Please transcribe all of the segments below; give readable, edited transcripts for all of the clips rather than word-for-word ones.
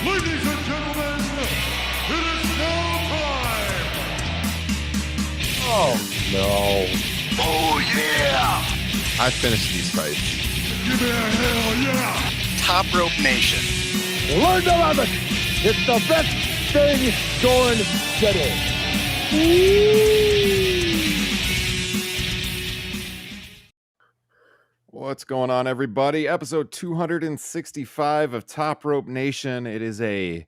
Ladies and gentlemen, it is now time! Oh, no. Oh, yeah! I finished these fights. Give me a hell yeah! Top Rope Nation. Learn to love it. It's the best thing going today. What's going on, everybody? Episode 265 of Top Rope Nation. It is to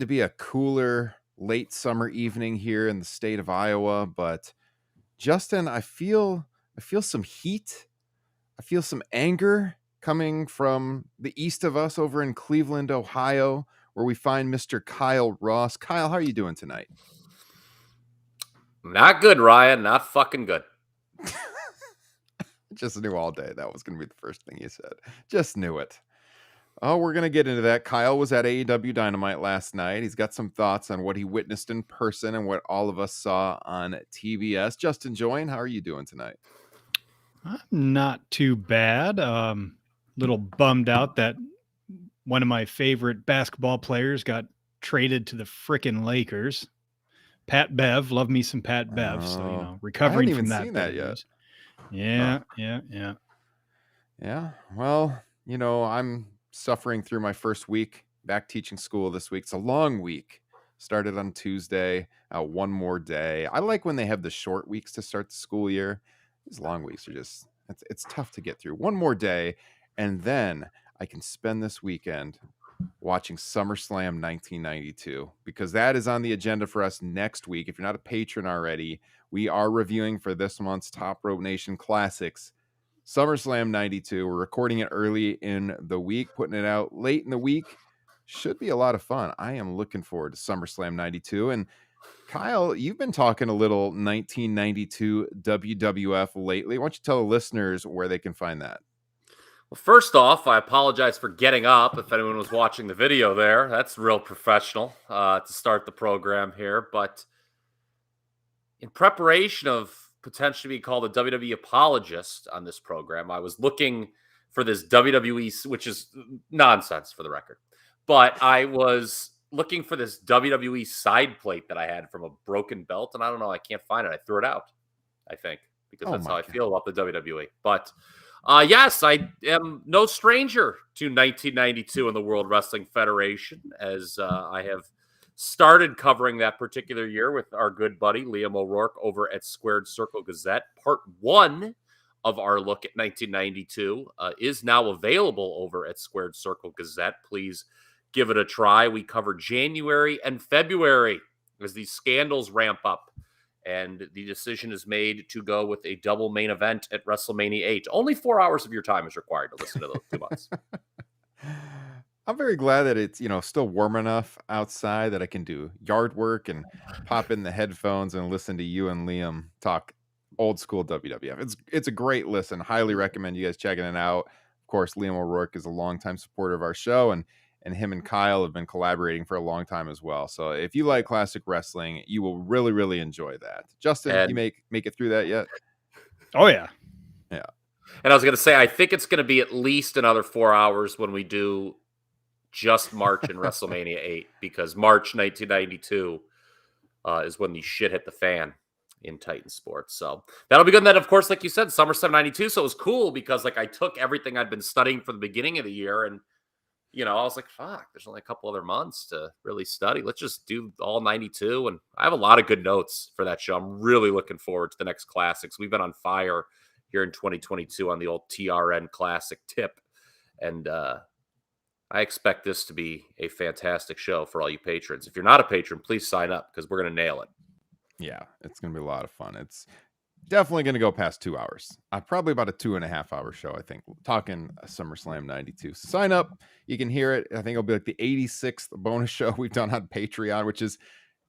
be a cooler late summer evening here in the state of Iowa, but Justin, I feel some heat. I feel some anger coming from the east of us over in Cleveland, Ohio, where we find Mr. Kyle Ross. Kyle, how are you doing tonight? Not good, Ryan. Not fucking good. Just knew all day that was going to be the first thing you said. Just knew it. Oh, we're going to get into that. Kyle was at AEW Dynamite last night. He's got some thoughts on what he witnessed in person and what all of us saw on TBS. Justin Joyne, how are you doing tonight? I'm not too bad. Little bummed out that one of my favorite basketball players got traded to the frickin' Lakers. Pat Bev, love me some Pat Bev. So, recovering from that. I haven't even seen that yet. Yeah. Well, I'm suffering through my first week back teaching school this week. It's a long week. Started on Tuesday. One more day. I like when they have the short weeks to start the school year. These long weeks are just, it's tough to get through. One more day, and then I can spend this weekend watching SummerSlam 1992, because that is on the agenda for us next week. If you're not a patron already, we are reviewing for this month's Top Rope Nation Classics SummerSlam 92. We're recording it early in the week, putting it out late in the week. Should be a lot of fun. I am looking forward to SummerSlam 92. And Kyle, you've been talking a little 1992 WWF lately. Why don't you tell the listeners where they can find that? Well, first off, I apologize for getting up. If anyone was watching the video there, that's real professional to start the program here. But in preparation of potentially being called a WWE apologist on this program, I was looking for this WWE, which is nonsense for the record. But I was looking for this WWE side plate that I had from a broken belt, and I don't know, I can't find it. I threw it out, I think, because that's how I feel about the WWE. But yes, I am no stranger to 1992 in the World Wrestling Federation, as I have started covering that particular year with our good buddy Liam O'Rourke over at Squared Circle Gazette. Part 1 of our look at 1992 is now available over at Squared Circle Gazette. Please give it a try. We cover January and February as these scandals ramp up, and the decision is made to go with a double main event at WrestleMania 8. Only 4 hours of your time is required to listen to those 2 months. I'm very glad that it's, still warm enough outside that I can do yard work and pop in the headphones and listen to you and Liam talk old school WWF. It's a great listen. Highly recommend you guys checking it out. Of course, Liam O'Rourke is a longtime supporter of our show, and him and Kyle have been collaborating for a long time as well. So if you like classic wrestling, you will really, really enjoy that. Justin, you make it through that yet? Oh, yeah. Yeah. And I was going to say, I think it's going to be at least another 4 hours when we do just March and WrestleMania 8, because March 1992 is when the shit hit the fan in Titan Sports. So that'll be good. And then, of course, like you said, SummerSlam 92. So it was cool because I took everything I'd been studying from the beginning of the year, and I was like, fuck, there's only a couple other months to really study. Let's just do all 92. And I have a lot of good notes for that show. I'm really looking forward to the next classics. We've been on fire here in 2022 on the old TRN classic tip. And I expect this to be a fantastic show for all you patrons. If you're not a patron, please sign up, because we're going to nail it. Yeah, it's going to be a lot of fun. It's definitely going to go past 2 hours. Probably about a 2.5 hour show, I think. Talking SummerSlam 92. So sign up. You can hear it. I think it'll be like the 86th bonus show we've done on Patreon, which is,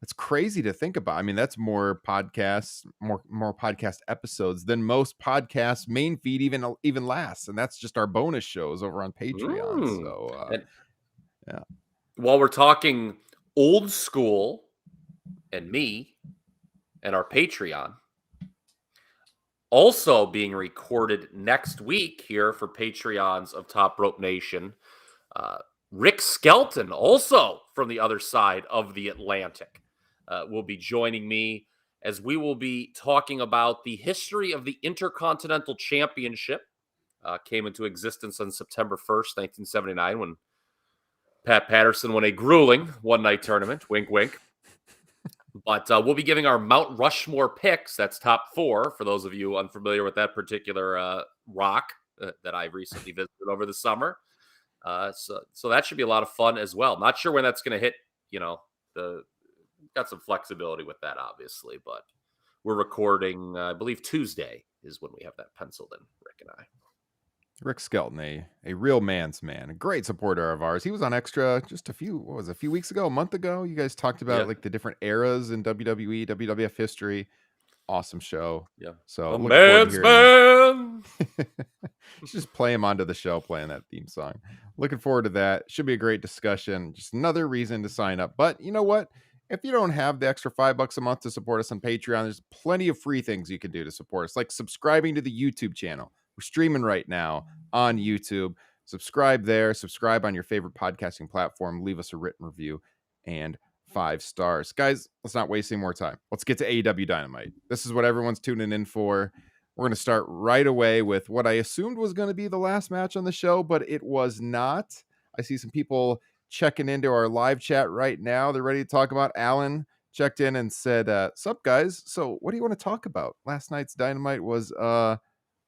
it's crazy to think about. I mean, that's more podcasts, more podcast episodes than most podcasts main feed even lasts. And that's just our bonus shows over on Patreon. So, yeah. While we're talking old school and me and our Patreon, also being recorded next week here for Patreons of Top Rope Nation, Rick Skelton, also from the other side of the Atlantic, will be joining me as we will be talking about the history of the Intercontinental Championship. Came into existence on September 1st, 1979, when Pat Patterson won a grueling one-night tournament. Wink, wink. But we'll be giving our Mount Rushmore picks. That's top 4 for those of you unfamiliar with that particular rock that I recently visited over the summer. So that should be a lot of fun as well. Not sure when that's going to hit. Got some flexibility with that, obviously, but we're recording, I believe Tuesday is when we have that penciled in, Rick and I. Rick Skelton, a real man's man, a great supporter of ours. He was on Extra just a few weeks ago, a month ago. You guys talked about like the different eras in WWE, WWF history. Awesome show. Yeah. So a man's man. Just play him onto the show, playing that theme song. Looking forward to that. Should be a great discussion. Just another reason to sign up. But you know what? If you don't have the extra $5 a month to support us on Patreon, there's plenty of free things you can do to support us, like subscribing to the YouTube channel. We're streaming right now on YouTube. Subscribe there. Subscribe on your favorite podcasting platform. Leave us a written review and 5 stars. Guys, let's not waste any more time. Let's get to AEW Dynamite. This is what everyone's tuning in for. We're going to start right away with what I assumed was going to be the last match on the show, but it was not. I see some people checking into our live chat right now. They're ready to talk about. Alan checked in and said, sup guys? So what do you want to talk about? Last night's Dynamite was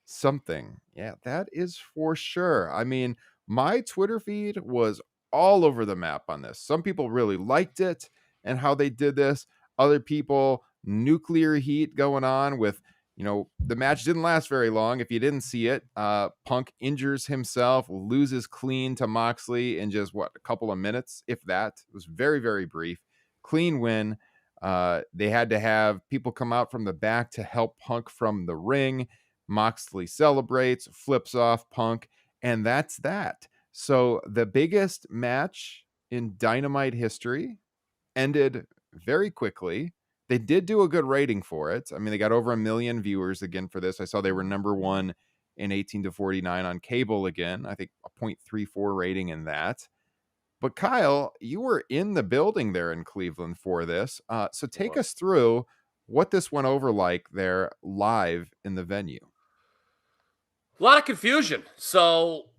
something. Yeah, that is for sure. I mean, my Twitter feed was all over the map on this. Some people really liked it and how they did this. Other people, nuclear heat going on with, the match didn't last very long. If you didn't see it, Punk injures himself, loses clean to Moxley in just a couple of minutes, if that. It was very, very brief. Clean win. They had to have people come out from the back to help Punk from the ring. Moxley celebrates, flips off Punk, and that's that. So the biggest match in Dynamite history ended very quickly. They did do a good rating for it. I mean, they got over 1 million viewers again for this. I saw they were number 1 in 18 to 49 on cable again. I think a 0.34 rating in that. But Kyle, you were in the building there in Cleveland for this. So take us through what this went over like there live in the venue. A lot of confusion. So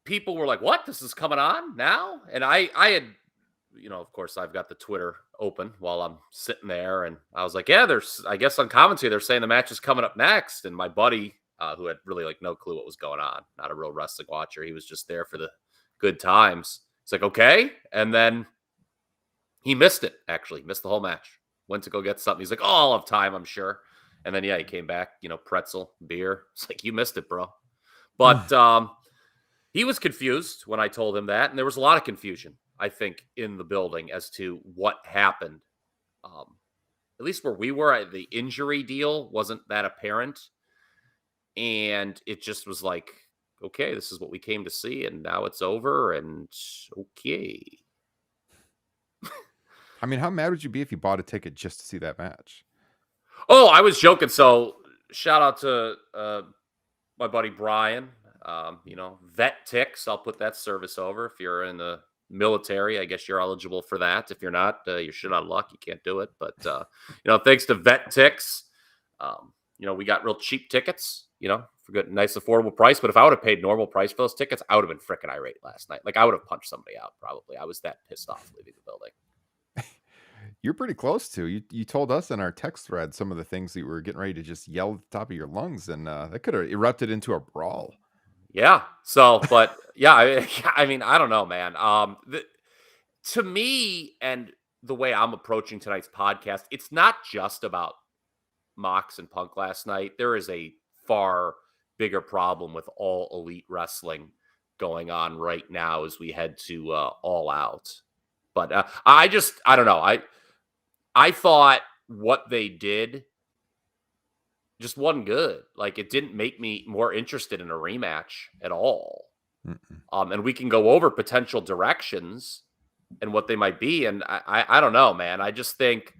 people were like, what? This is coming on now? And I had, of course, I've got the Twitter open while I'm sitting there. And I was like, yeah, I guess on commentary, they're saying the match is coming up next. And my buddy, who had really no clue what was going on, not a real wrestling watcher, he was just there for the good times. It's like, okay. And then he missed it, actually. Missed the whole match. Went to go get something. He's like, oh, I'll have time, I'm sure. And then, he came back, pretzel, beer. It's like, you missed it, bro. But he was confused when I told him that. And there was a lot of confusion, I think, in the building as to what happened. At least where we were, the injury deal wasn't that apparent. And it just was like, okay, this is what we came to see. And now it's over. And okay. I mean, how mad would you be if you bought a ticket just to see that match? Oh, I was joking. So shout out to my buddy Brian, Vet Tix. I'll put that service over. If you're in the military, I guess you're eligible for that. If you're not, you're shit out of luck. You can't do it. But, thanks to Vet Tix, we got real cheap tickets, for good, nice, affordable price. But if I would have paid normal price for those tickets, I would have been freaking irate last night. Like, I would have punched somebody out, probably. I was that pissed off leaving the building. You're pretty close to. You told us in our text thread some of the things that you were getting ready to just yell at the top of your lungs, and that could have erupted into a brawl. Yeah. So, but yeah, I mean, I don't know, man. To me, and the way I'm approaching tonight's podcast, it's not just about Mox and Punk last night. There is a far bigger problem with all elite wrestling going on right now as we head to All Out. But I don't know. I thought what they did just wasn't good. Like, it didn't make me more interested in a rematch at all. And we can go over potential directions and what they might be. And I don't know, man. I just think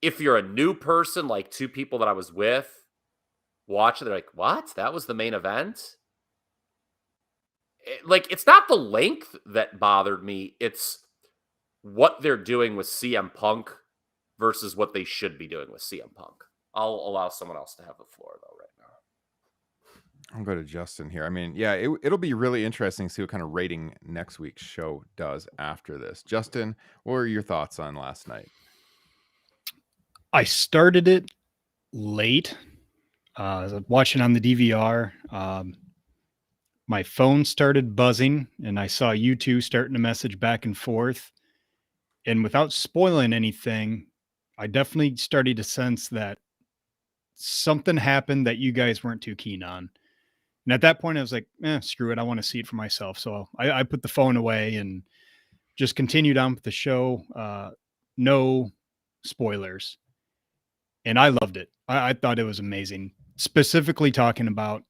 if you're a new person, like 2 people that I was with watching, they're like, what? That was the main event? It's not the length that bothered me. It's what they're doing with CM Punk versus what they should be doing with CM Punk. I'll allow someone else to have the floor, though, right now. I'll go to Justin here. I mean, yeah, it'll be really interesting to see what kind of rating next week's show does after this. Justin, what were your thoughts on last night? I started it late. I was watching on the DVR. My phone started buzzing, and I saw you two starting to message back and forth. And without spoiling anything, I definitely started to sense that something happened that you guys weren't too keen on. And at that point, I was like, screw it. I want to see it for myself. So I put the phone away and just continued on with the show. No spoilers. And I loved it. I thought it was amazing. Specifically talking about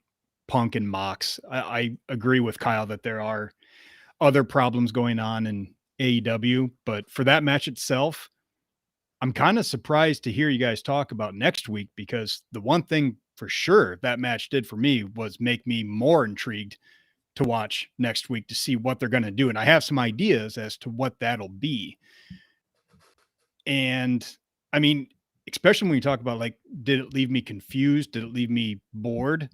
Punk and Mox. I agree with Kyle that there are other problems going on in AEW, but for that match itself, I'm kind of surprised to hear you guys talk about next week, because the one thing for sure that match did for me was make me more intrigued to watch next week to see what they're going to do. And I have some ideas as to what that'll be. And I mean, especially when you talk about, like, did it leave me confused? Did it leave me bored?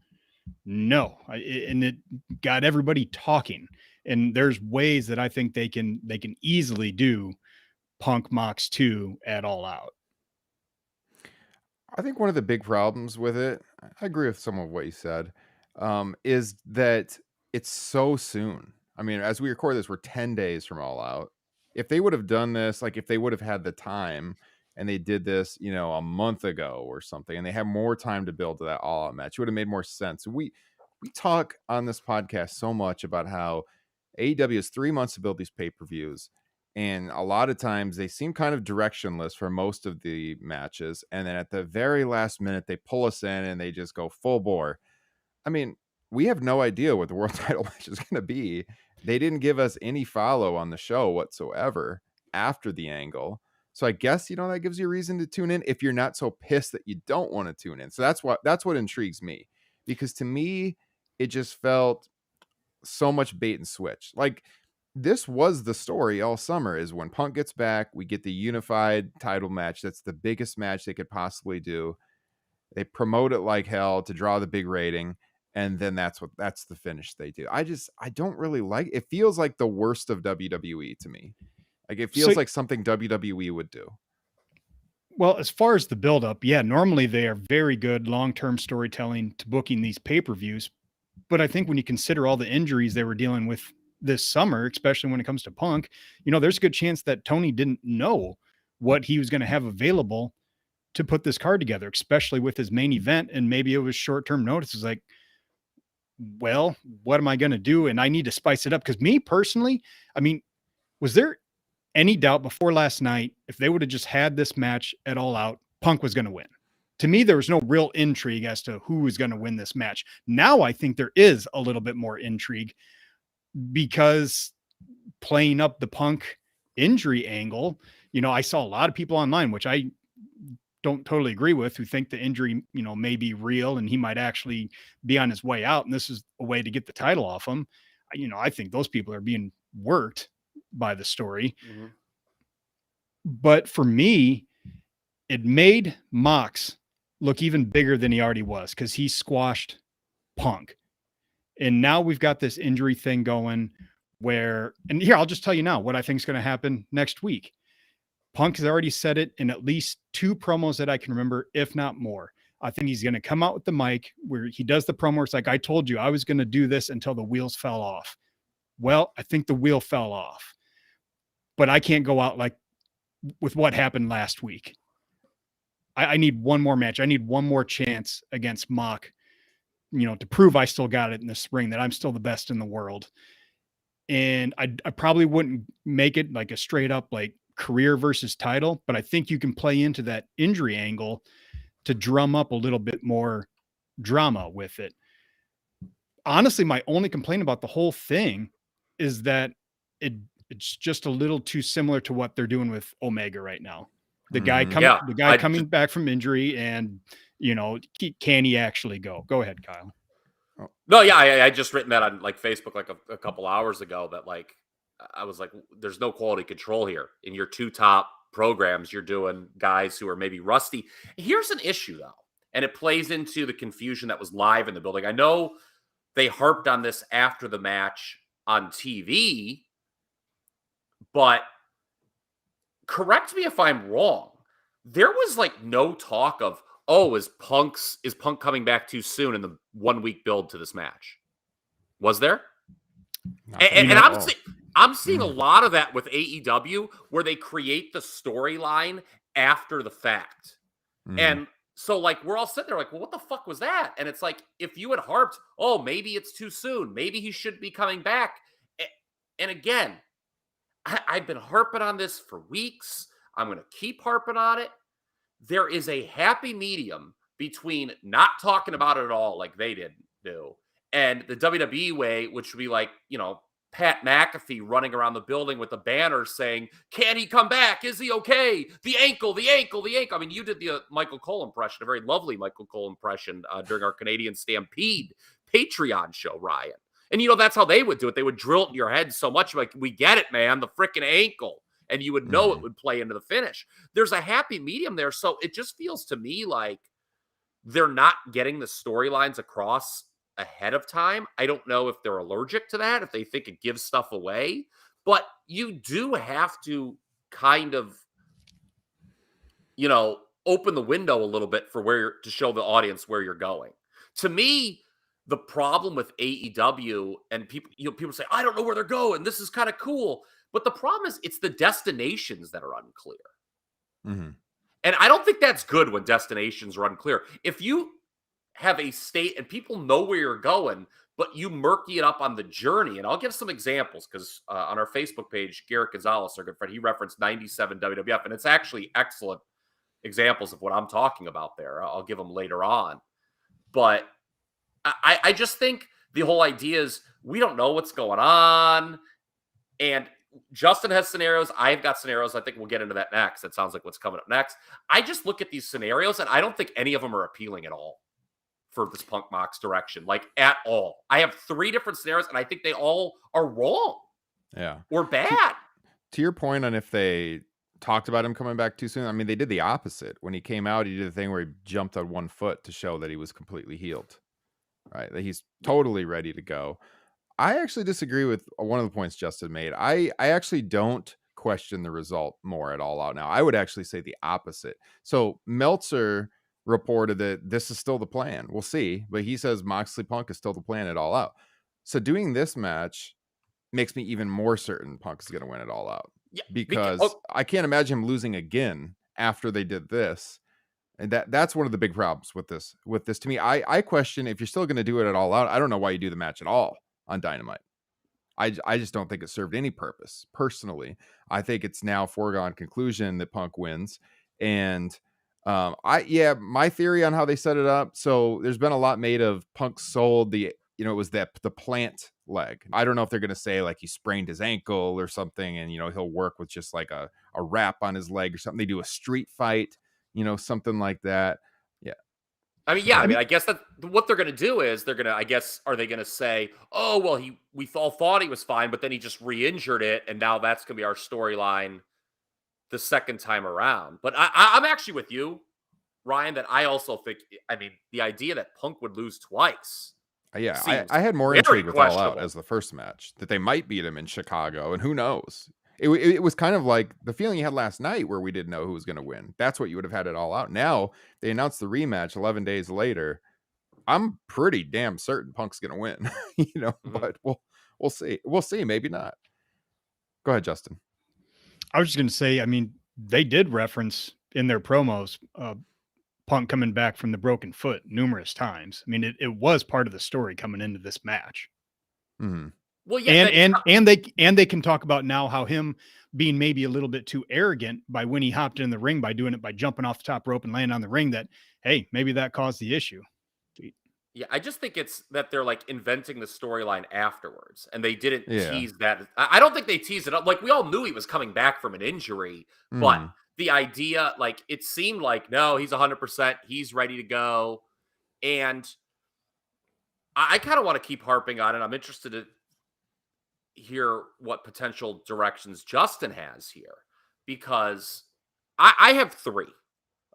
No. And it got everybody talking. And there's ways that I think they can easily do Punk Mox 2 at All Out. I think one of the big problems with it, I agree with some of what you said, is that it's so soon. I mean, as we record this, we're 10 days from All Out. If they would have done this, like if they would have had the time and they did this, a month ago or something, and they had more time to build to that All Out match, it would have made more sense. We talk on this podcast so much about how AEW has 3 months to build these pay-per-views. And a lot of times they seem kind of directionless for most of the matches. And then at the very last minute, they pull us in and they just go full bore. I mean, we have no idea what the world title match is going to be. They didn't give us any follow on the show whatsoever after the angle. So I guess, that gives you a reason to tune in if you're not so pissed that you don't want to tune in. So that's what intrigues me, because to me, it just felt so much bait and switch. Like, this was the story all summer, is when Punk gets back, we get the unified title match. That's the biggest match they could possibly do. They promote it like hell to draw the big rating. And then that's the finish they do. I don't really like it. Feels like the worst of WWE to me. Like, it feels like something WWE would do. Well, as far as the buildup, yeah, normally they are very good long-term storytelling to booking these pay-per-views. But I think when you consider all the injuries they were dealing with this summer, especially when it comes to Punk, there's a good chance that Tony didn't know what he was going to have available to put this card together, especially with his main event. And maybe it was short-term notice. It's like, well, what am I going to do? And I need to spice it up. Because me personally, I mean, was there any doubt before last night, if they would have just had this match at All Out, Punk was going to win? To me, there was no real intrigue as to who was going to win this match. Now I think there is a little bit more intrigue, because playing up the Punk injury angle, I saw a lot of people online, which I don't totally agree with, who think the injury, may be real and he might actually be on his way out. And this is a way to get the title off him. I think those people are being worked by the story. Mm-hmm. But for me, it made Mox look even bigger than he already was, because he squashed Punk. And now we've got this injury thing going where, and here, I'll just tell you now what I think is going to happen next week. Punk has already said it in at least 2 promos that I can remember, if not more. I think he's going to come out with the mic where he does the promo. It's like, I told you I was going to do this until the wheels fell off. Well, I think the wheel fell off, but I can't go out like with what happened last week. I need one more match. I need one more chance against Mock, to prove I still got it in the spring, that I'm still the best in the world. And I probably wouldn't make it like a straight up like career versus title, but I think you can play into that injury angle to drum up a little bit more drama with it. Honestly, my only complaint about the whole thing is that it's just a little too similar to what they're doing with Omega right now. The guy coming back from injury, and can he actually go? Go ahead, Kyle. No, yeah, I just written that on like Facebook like a couple hours ago that like I was like, there's no quality control here. In your two top programs, you're doing guys who are maybe rusty. Here's an issue though, and it plays into the confusion that was live in the building. I know they harped on this after the match on TV, but correct me if I'm wrong. There was like no talk of, oh, is Punk coming back too soon in the 1 week build to this match? Was there? And I'm seeing a lot of that with AEW where they create the storyline after the fact. And so like we're all sitting there like, well, what the fuck was that? And it's like, if you had harped, oh, maybe it's too soon. Maybe he should be coming back. And again, I've been harping on this for weeks. I'm going to keep harping on it. There is a happy medium between not talking about it at all like they didn't do and the WWE way, which would be like, Pat McAfee running around the building with a banner saying, can he come back? Is he okay? The ankle, the ankle, the ankle. I mean, you did the Michael Cole impression, a very lovely Michael Cole impression during our Canadian Stampede Patreon show, Ryan. And, that's how they would do it. They would drill it in your head so much like, we get it, man, the freaking ankle. And you would know it would play into the finish. There's a happy medium there. So it just feels to me like they're not getting the storylines across ahead of time. I don't know if they're allergic to that, if they think it gives stuff away. But you do have to kind of, open the window a little bit for to show the audience where you're going. To me, the problem with AEW and people say, I don't know where they're going. This is kind of cool. But the problem is it's the destinations that are unclear. And I don't think that's good when destinations are unclear. If you have a state and people know where you're going, but you murky it up on the journey. And I'll give some examples because on our Facebook page, Garrett Gonzalez, our good friend, he referenced 97 WWF. And it's actually excellent examples of what I'm talking about there. I'll give them later on. But I just think the whole idea is we don't know what's going on. And Justin has scenarios. I've got scenarios. I think we'll get into that next. That sounds like what's coming up next. I just look at these scenarios, and I don't think any of them are appealing at all for this Punk Mox direction, like at all. I have 3 different scenarios, and I think they all are wrong. Yeah. Or bad. To your point on if they talked about him coming back too soon, I mean, they did the opposite. When he came out, he did the thing where he jumped on 1 foot to show that he was completely healed, right? That he's totally ready to go. I actually disagree with one of the points Justin made. I actually don't question the result more at All Out now. I would actually say the opposite. So Meltzer reported that this is still the plan. We'll see. But he says Moxley Punk is still the plan at All Out. So doing this match makes me even more certain Punk is going to win it All Out. Yeah, because I can't imagine him losing again after they did this. And that's one of the big problems with this. To me, I question if you're still going to do it at All Out. I don't know why you do the match at all on Dynamite. I just don't think it served any purpose. Personally, I think it's now foregone conclusion that Punk wins. And my theory on how they set it up. So there's been a lot made of Punk sold it was the plant leg. I don't know if they're going to say like he sprained his ankle or something, and he'll work with just like a wrap on his leg or something. They do a street fight, something like that. Yeah. I mean, I guess that what they're going to do is are they going to say, oh, well, we all thought he was fine, but then he just re-injured it. And now that's going to be our storyline the second time around. But I'm actually with you, Ryan, that I also think, the idea that Punk would lose twice. Yeah, I had more intrigue with All Out as the first match, that they might beat him in Chicago, and who knows? It was kind of like the feeling you had last night where we didn't know who was going to win. That's what you would have had it All Out. Now, they announced the rematch 11 days later. I'm pretty damn certain Punk's going to win, but we'll see. We'll see. Maybe not. Go ahead, Justin. I was just going to say, they did reference in their promos Punk coming back from the broken foot numerous times. It was part of the story coming into this match. Mm-hmm. Well, yeah, and they can talk about now how him being maybe a little bit too arrogant by when he hopped in the ring by doing it by jumping off the top rope and landing on the ring, that hey, maybe that caused the issue. Yeah, I just think it's that they're like inventing the storyline afterwards, and they didn't tease that. I don't think they teased it up. Like we all knew he was coming back from an injury, but the idea, like it seemed like no, he's 100%, he's ready to go, and I kind of want to keep harping on it. I'm interested to hear what potential directions Justin has here, because I have three.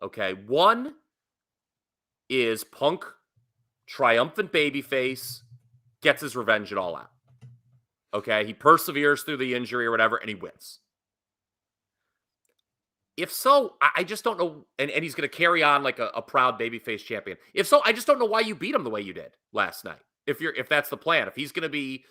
Okay. One is Punk, triumphant babyface, gets his revenge at All Out. Okay. He perseveres through the injury or whatever, and he wins. If so, I just don't know. And he's going to carry on like a proud babyface champion. If so, I just don't know why you beat him the way you did last night. If that's the plan, if he's going to be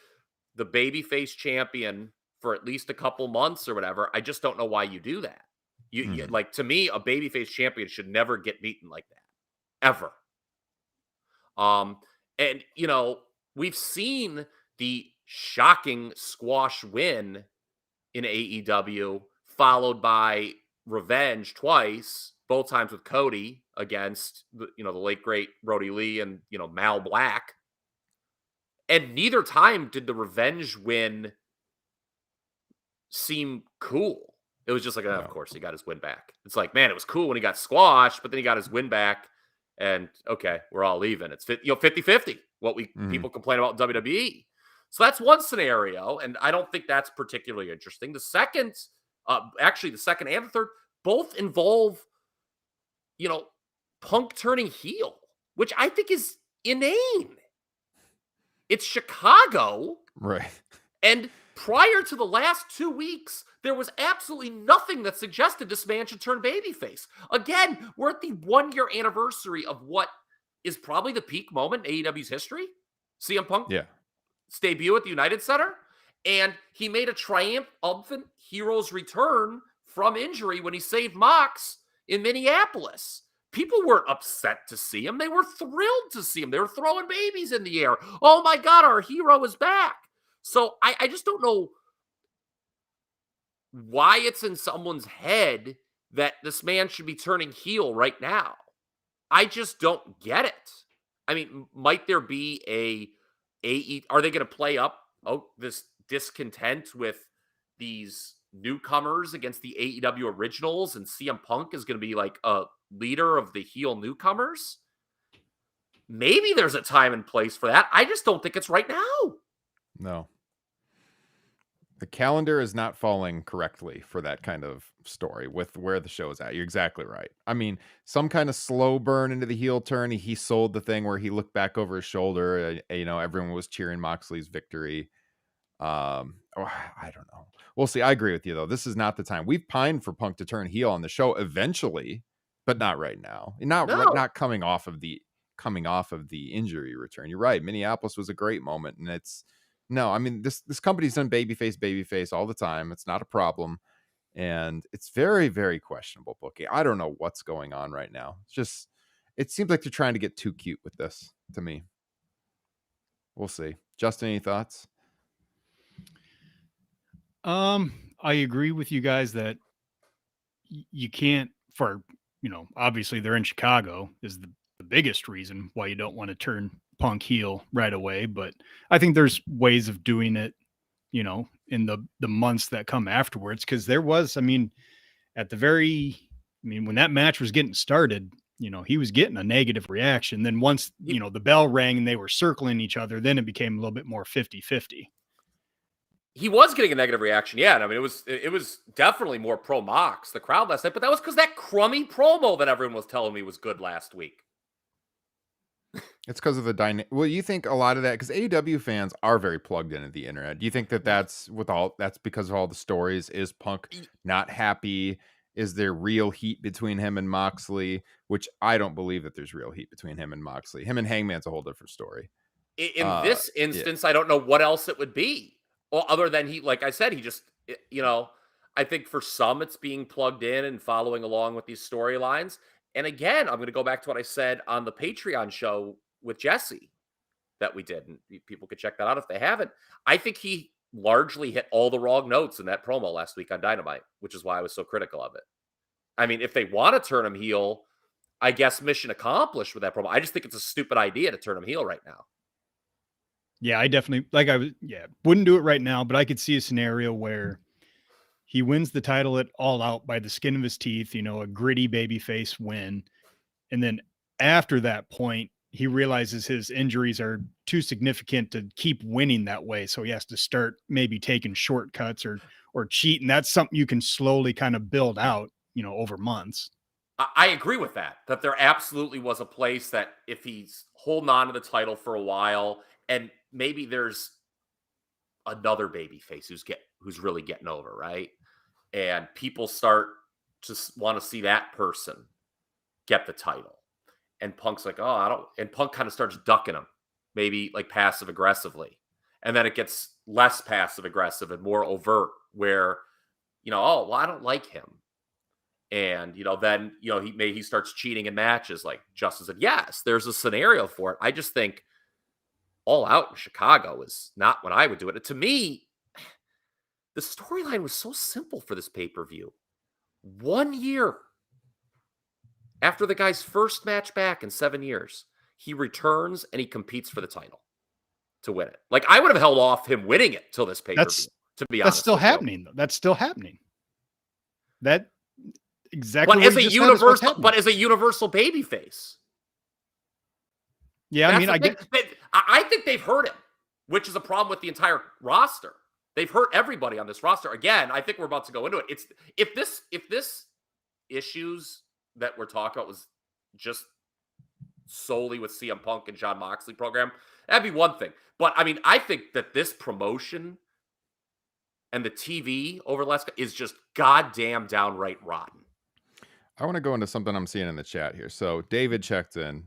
the babyface champion for at least a couple months or whatever, I just don't know why you do that. You like, to me, a babyface champion should never get beaten like that, ever. And you know, we've seen the shocking squash win in AEW followed by revenge twice, both times with Cody against the late great Brody Lee and Mal Black. And neither time did the revenge win seem cool. It was just like, of course, he got his win back. It's like, man, it was cool when he got squashed, but then he got his win back. And okay, we're all even. It's 50-50, what people complain about in WWE. So that's one scenario, and I don't think that's particularly interesting. The second, actually the second and the third, both involve, Punk turning heel, which I think is inane. It's Chicago. Right. And prior to the last 2 weeks, there was absolutely nothing that suggested this man should turn babyface. Again, we're at the 1-year anniversary of what is probably the peak moment in AEW's history. CM Punk's debut at the United Center. And he made a triumphant hero's return from injury when he saved Mox in Minneapolis. People weren't upset to see him. They were thrilled to see him. They were throwing babies in the air. Oh my God, our hero is back. So I just don't know why it's in someone's head that this man should be turning heel right now. I just don't get it. I mean, might there be are they going to play up this discontent with these newcomers against the AEW originals, and CM Punk is going to be like a leader of the heel newcomers? Maybe there's a time and place for that. I just don't think it's right now. No. The calendar is not falling correctly for that kind of story with where the show is at. You're exactly right. I mean, some kind of slow burn into the heel turn. He sold the thing where he looked back over his shoulder. Everyone was cheering Moxley's victory. I don't know. We'll see. I agree with you, though. This is not the time. We've pined for Punk to turn heel on the show eventually, but not right now. Not coming off of the injury return. You're right. Minneapolis was a great moment, and this company's done babyface all the time. It's not a problem, and it's very, very questionable booking. I don't know what's going on right now. It seems like they're trying to get too cute with this to me. We'll see. Justin, any thoughts? I agree with you guys that you can't, obviously they're in Chicago is the biggest reason why you don't want to turn Punk heel right away. But I think there's ways of doing it, in the months that come afterwards. Cause there was, when that match was getting started, he was getting a negative reaction. Then once, the bell rang and they were circling each other, then it became a little bit more 50-50. He was getting a negative reaction, yeah. And it was definitely more pro Mox, the crowd last night, but that was because that crummy promo that everyone was telling me was good last week. It's because of the dynamic. Well, you think a lot of that, because AEW fans are very plugged into the internet. Do you think that's because of all the stories? Is Punk not happy? Is there real heat between him and Moxley? Which I don't believe that there's real heat between him and Moxley. Him and Hangman's a whole different story. In this instance, I don't know what else it would be. Well, other than like I said, he just, I think for some it's being plugged in and following along with these storylines. And again, I'm going to go back to what I said on the Patreon show with Jesse that we did. And people could check that out if they haven't. I think he largely hit all the wrong notes in that promo last week on Dynamite, which is why I was so critical of it. I mean, if they want to turn him heel, I guess mission accomplished with that promo. I just think it's a stupid idea to turn him heel right now. Yeah, I definitely wouldn't do it right now, but I could see a scenario where he wins the title at All Out by the skin of his teeth, a gritty babyface win. And then after that point, he realizes his injuries are too significant to keep winning that way. So he has to start maybe taking shortcuts or cheat. And that's something you can slowly kind of build out, over months. I agree with that there absolutely was a place that if he's holding on to the title for a while, and maybe there's another babyface who's really getting over, right? And people start to want to see that person get the title. And Punk's like, oh, I don't. And Punk kind of starts ducking him, maybe like passive aggressively. And then it gets less passive aggressive and more overt, where, oh, well, I don't like him. And, then, he starts cheating in matches, like Justin said. Yes, there's a scenario for it. I just think All Out in Chicago is not when I would do it. To me, the storyline was so simple for this pay-per-view. 1 year after the guy's first match back in 7 years, he returns and he competes for the title to win it. Like, I would have held off him winning it till this pay-per-view, to be honest. That's still happening, though. That's still happening. That exactly. But as a universal babyface. Yeah, I think they've hurt him, which is a problem with the entire roster. They've hurt everybody on this roster. Again, I think we're about to go into it. If this issues that we're talking about was just solely with CM Punk and Jon Moxley program, that'd be one thing. But I mean, I think that this promotion and the TV over the last is just goddamn downright rotten. I want to go into something I'm seeing in the chat here. So David checked in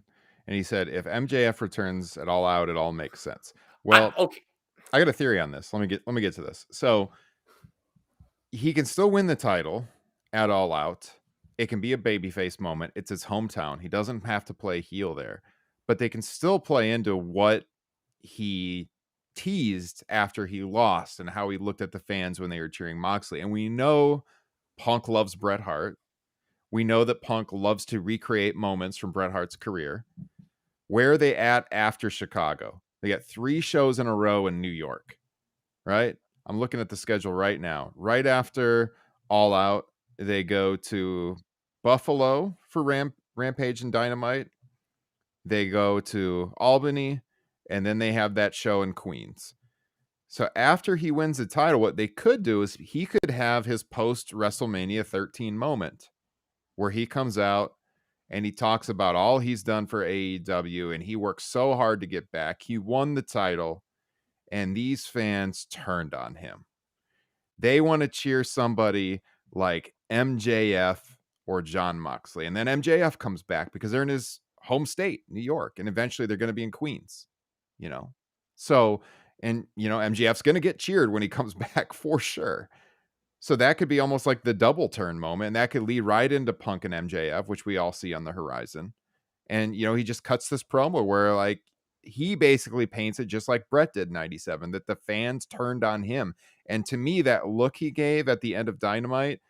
and he said, if MJF returns at All Out, it all makes sense. Well, okay. I got a theory on this. Let me get to this. So he can still win the title at All Out. It can be a babyface moment. It's his hometown. He doesn't have to play heel there, but they can still play into what he teased after he lost and how he looked at the fans when they were cheering Moxley. And we know Punk loves Bret Hart. We know that Punk loves to recreate moments from Bret Hart's career. Where are they at after Chicago? They got 3 shows in a row in New York, right? I'm looking at the schedule right now. Right after All Out, they go to Buffalo for Rampage and Dynamite. They go to Albany, and then they have that show in Queens. So after he wins the title, what they could do is he could have his post WrestleMania 13 moment where he comes out and he talks about all he's done for AEW and he worked so hard to get back. He won the title and these fans turned on him. They want to cheer somebody like MJF or Jon Moxley. And then MJF comes back because they're in his home state, New York, and eventually they're going to be in Queens, So, and, MJF's going to get cheered when he comes back for sure. So that could be almost like the double turn moment. And that could lead right into Punk and MJF, which we all see on the horizon. And, he just cuts this promo where like he basically paints it just like Brett did in 97, that the fans turned on him. And to me, that look he gave at the end of Dynamite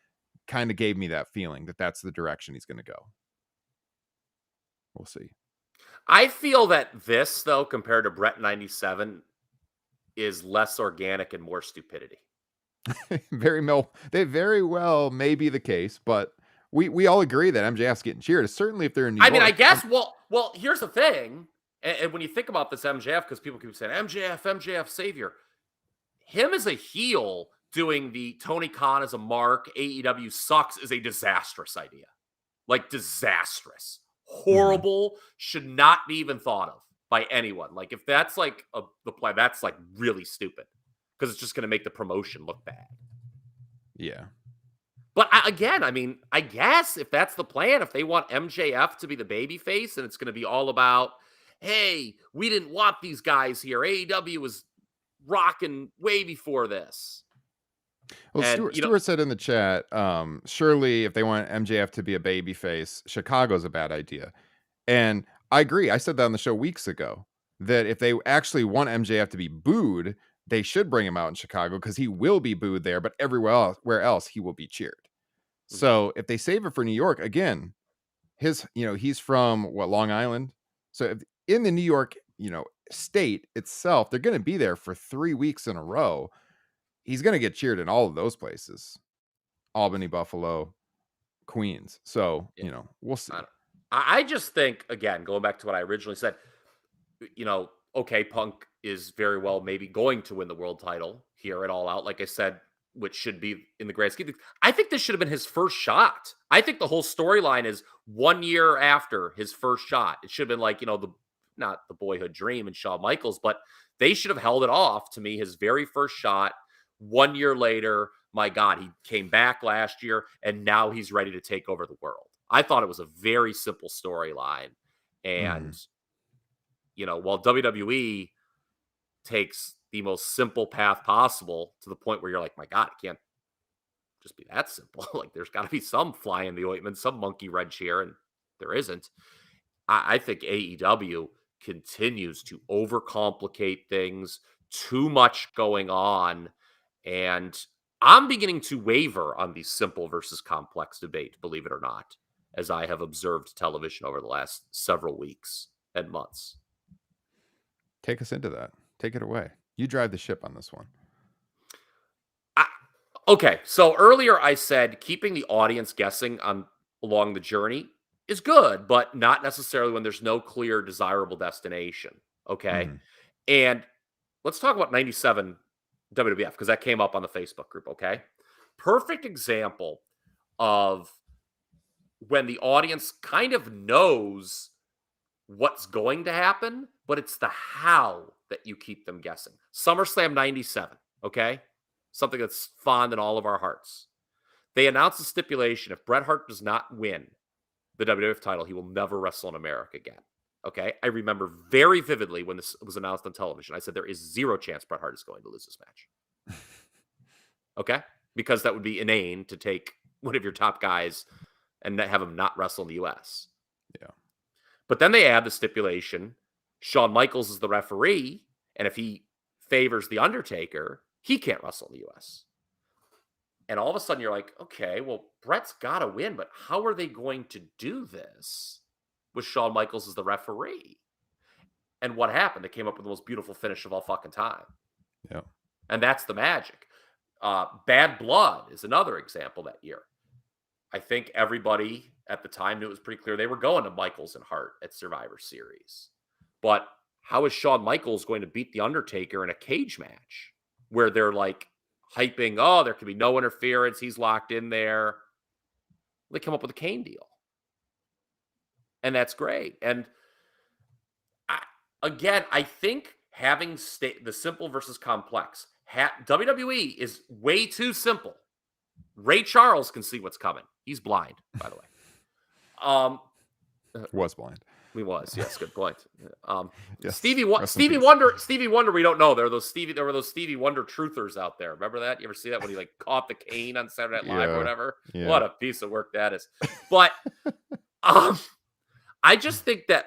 kind of gave me that feeling that that's the direction he's going to go. We'll see. I feel that this, though, compared to Brett 97, is less organic and more stupidity. They very well may be the case, but we all agree that MJF's getting cheered. Certainly if they're in New York. I mean, I guess, well, here's the thing. And when you think about this MJF, because people keep saying, MJF, savior. Him as a heel doing the Tony Khan as a mark, AEW sucks, is a disastrous idea. Like, disastrous. Horrible, should not be even thought of by anyone. Like, if that's like the play, that's like really stupid. Because it's just going to make the promotion look bad. Yeah. But again, I mean, I guess if that's the plan, if they want MJF to be the babyface and it's going to be all about, hey, we didn't want these guys here. AEW was rocking way before this. Well, Stuart said in the chat, surely if they want MJF to be a babyface, Chicago's a bad idea. And I agree. I said that on the show weeks ago, that if they actually want MJF to be booed, they should bring him out in Chicago because he will be booed there, but everywhere else he will be cheered. Mm-hmm. So if they save it for New York, again, he's from Long Island. So if in the New York, state itself, they're going to be there for 3 weeks in a row. He's going to get cheered in all of those places. Albany, Buffalo, Queens. So, we'll see. I just think, again, going back to what I originally said, okay, Punk is very well maybe going to win the world title here at All Out, like I said, which should be in the grand scheme. I think this should have been his first shot. I think the whole storyline is 1 year after his first shot. It should have been like, not the boyhood dream and Shawn Michaels, but they should have held it off to me, his very first shot. 1 year later, my God, he came back last year and now he's ready to take over the world. I thought it was a very simple storyline. And, while WWE takes the most simple path possible to the point where you're like, my God, it can't just be that simple. Like, there's got to be some fly in the ointment, some monkey wrench here, and there isn't. I think AEW continues to overcomplicate things, too much going on, and I'm beginning to waver on the simple versus complex debate, believe it or not, as I have observed television over the last several weeks and months. Take us into that. Take it away. You drive the ship on this one. Okay, so earlier I said keeping the audience guessing along the journey is good, but not necessarily when there's no clear desirable destination. Okay, and let's talk about 97 WWF because that came up on the Facebook group. Okay, perfect example of when the audience kind of knows what's going to happen, but it's the how that you keep them guessing. SummerSlam 97, okay? Something that's fond in all of our hearts. They announced a stipulation, if Bret Hart does not win the WWF title, he will never wrestle in America again. Okay? I remember very vividly when this was announced on television. I said there is zero chance Bret Hart is going to lose this match. Okay? Because that would be inane to take one of your top guys and have him not wrestle in the U.S. Yeah. But then they add the stipulation, Shawn Michaels is the referee, and if he favors The Undertaker, he can't wrestle in the U.S. And all of a sudden you're like, okay, well, Bret's got to win, but how are they going to do this with Shawn Michaels as the referee? And what happened? They came up with the most beautiful finish of all fucking time. Yeah. And that's the magic. Bad Blood is another example that year. I think everybody at the time knew it was pretty clear they were going to Michaels and Hart at Survivor Series. But how is Shawn Michaels going to beat The Undertaker in a cage match where they're like hyping, oh, there can be no interference, he's locked in there? They come up with a Kane deal. And that's great. And I think having the simple versus complex, WWE is way too simple. Ray Charles can see what's coming. He's blind, by the way. Was blind. He was, yes, good point. Yes. Stevie Wonder, we don't know. There were those Stevie Wonder truthers out there. Remember that? You ever see that when he like caught the cane on Saturday Night Live or whatever? Yeah. What a piece of work that is. But I just think that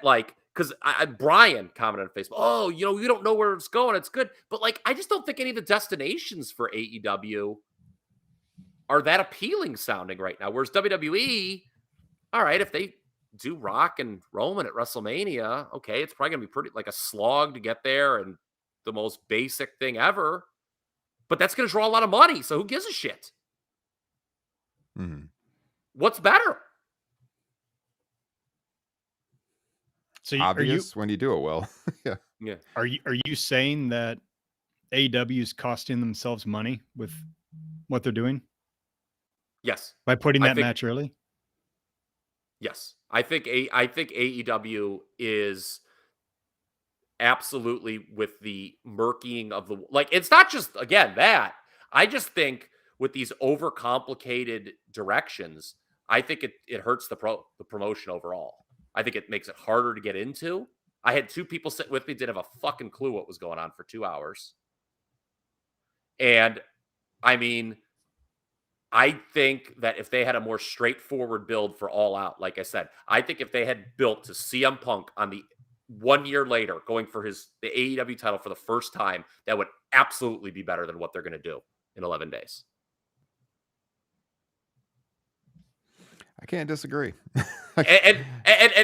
because Brian commented on Facebook, oh, you don't know where it's going. It's good. But I just don't think any of the destinations for AEW are that appealing sounding right now. Whereas WWE, all right, if they do Rock and Roman at WrestleMania, okay, it's probably going to be pretty a slog to get there and the most basic thing ever. But that's going to draw a lot of money. So who gives a shit? What's better? So obvious when you do it well. Yeah. Are you saying that AEW is costing themselves money with what they're doing? Yes. By putting that match early? Yes. I think AEW is absolutely with the murkying of the it's not just again that. I just think with these overcomplicated directions, I think it hurts the promotion overall. I think it makes it harder to get into. I had two people sit with me, didn't have a fucking clue what was going on for 2 hours. And I mean, I think that if they had a more straightforward build for All Out, like I said, I think if they had built to CM Punk on the 1 year later going for the AEW title for the first time, that would absolutely be better than what they're going to do in 11 days. I can't disagree. and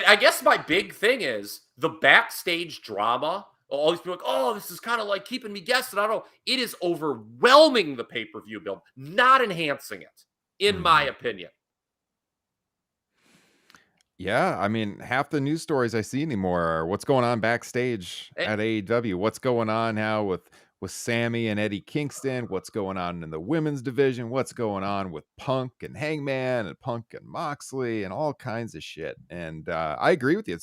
I guess my big thing is the backstage drama. All these people are like, oh, this is kind of like keeping me guessing. I don't know. It is overwhelming the pay-per-view build, not enhancing it, in my opinion. Yeah, I mean, half the news stories I see anymore are what's going on backstage Eh, at AEW. What's going on now with Sammy and Eddie Kingston? What's going on in the women's division? What's going on with Punk and Hangman and Punk and Moxley and all kinds of shit? And I agree with you.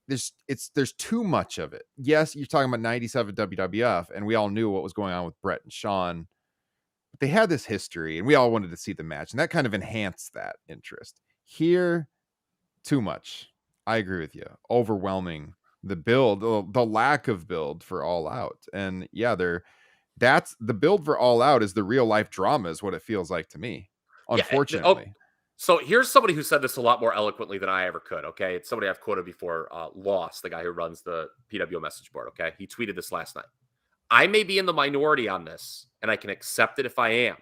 There's too much of it. Yes, you're talking about 97 WWF, and we all knew what was going on with Brett and Shawn. But they had this history, and we all wanted to see the match, and that kind of enhanced that interest. Here, too much. I agree with you. Overwhelming. The build, the lack of build for All Out. And yeah, that's the build for All Out is the real life drama is what it feels like to me. yeah. Unfortunately. So here's somebody who said this a lot more eloquently than I ever could. Okay, it's somebody I've quoted before. Loss, the guy who runs the PWO message board. Okay, he tweeted this last night. I may be in the minority on this, and I can accept it if I am.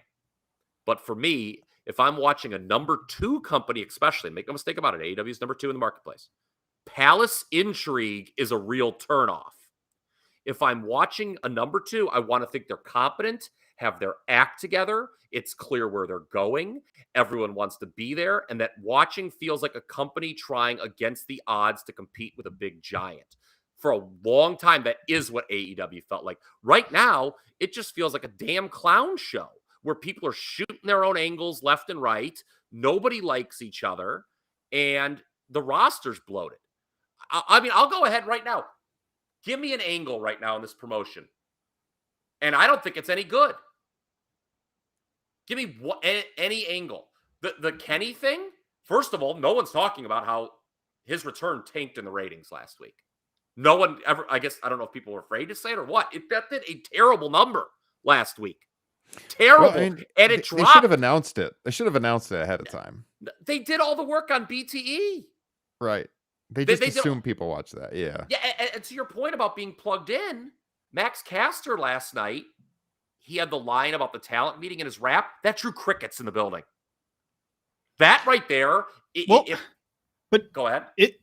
But for me, if I'm watching a number 2 company, especially, make no mistake about it, AEW is number 2 in the marketplace. Palace intrigue is a real turnoff. If I'm watching a number 2, I want to think they're competent, have their act together. It's clear where they're going. Everyone wants to be there. And that watching feels like a company trying against the odds to compete with a big giant. For a long time, that is what AEW felt like. Right now, it just feels like a damn clown show where people are shooting their own angles left and right. Nobody likes each other. And the roster's bloated. I mean, I'll go ahead right now. Give me an angle right now in this promotion. And I don't think it's any good. Give me any angle. The Kenny thing, first of all, no one's talking about how his return tanked in the ratings last week. No one ever, I guess, I don't know if people were afraid to say it or what. That did a terrible number last week. Terrible. Well, I mean, and it dropped. They should have announced it. They should have announced it ahead of time. They did all the work on BTE. Right. They just assume people watch that. Yeah. Yeah. And to your point about being plugged in, Max Caster last night, he had the line about the talent meeting in his rap. That drew crickets in the building. That right there. But go ahead. It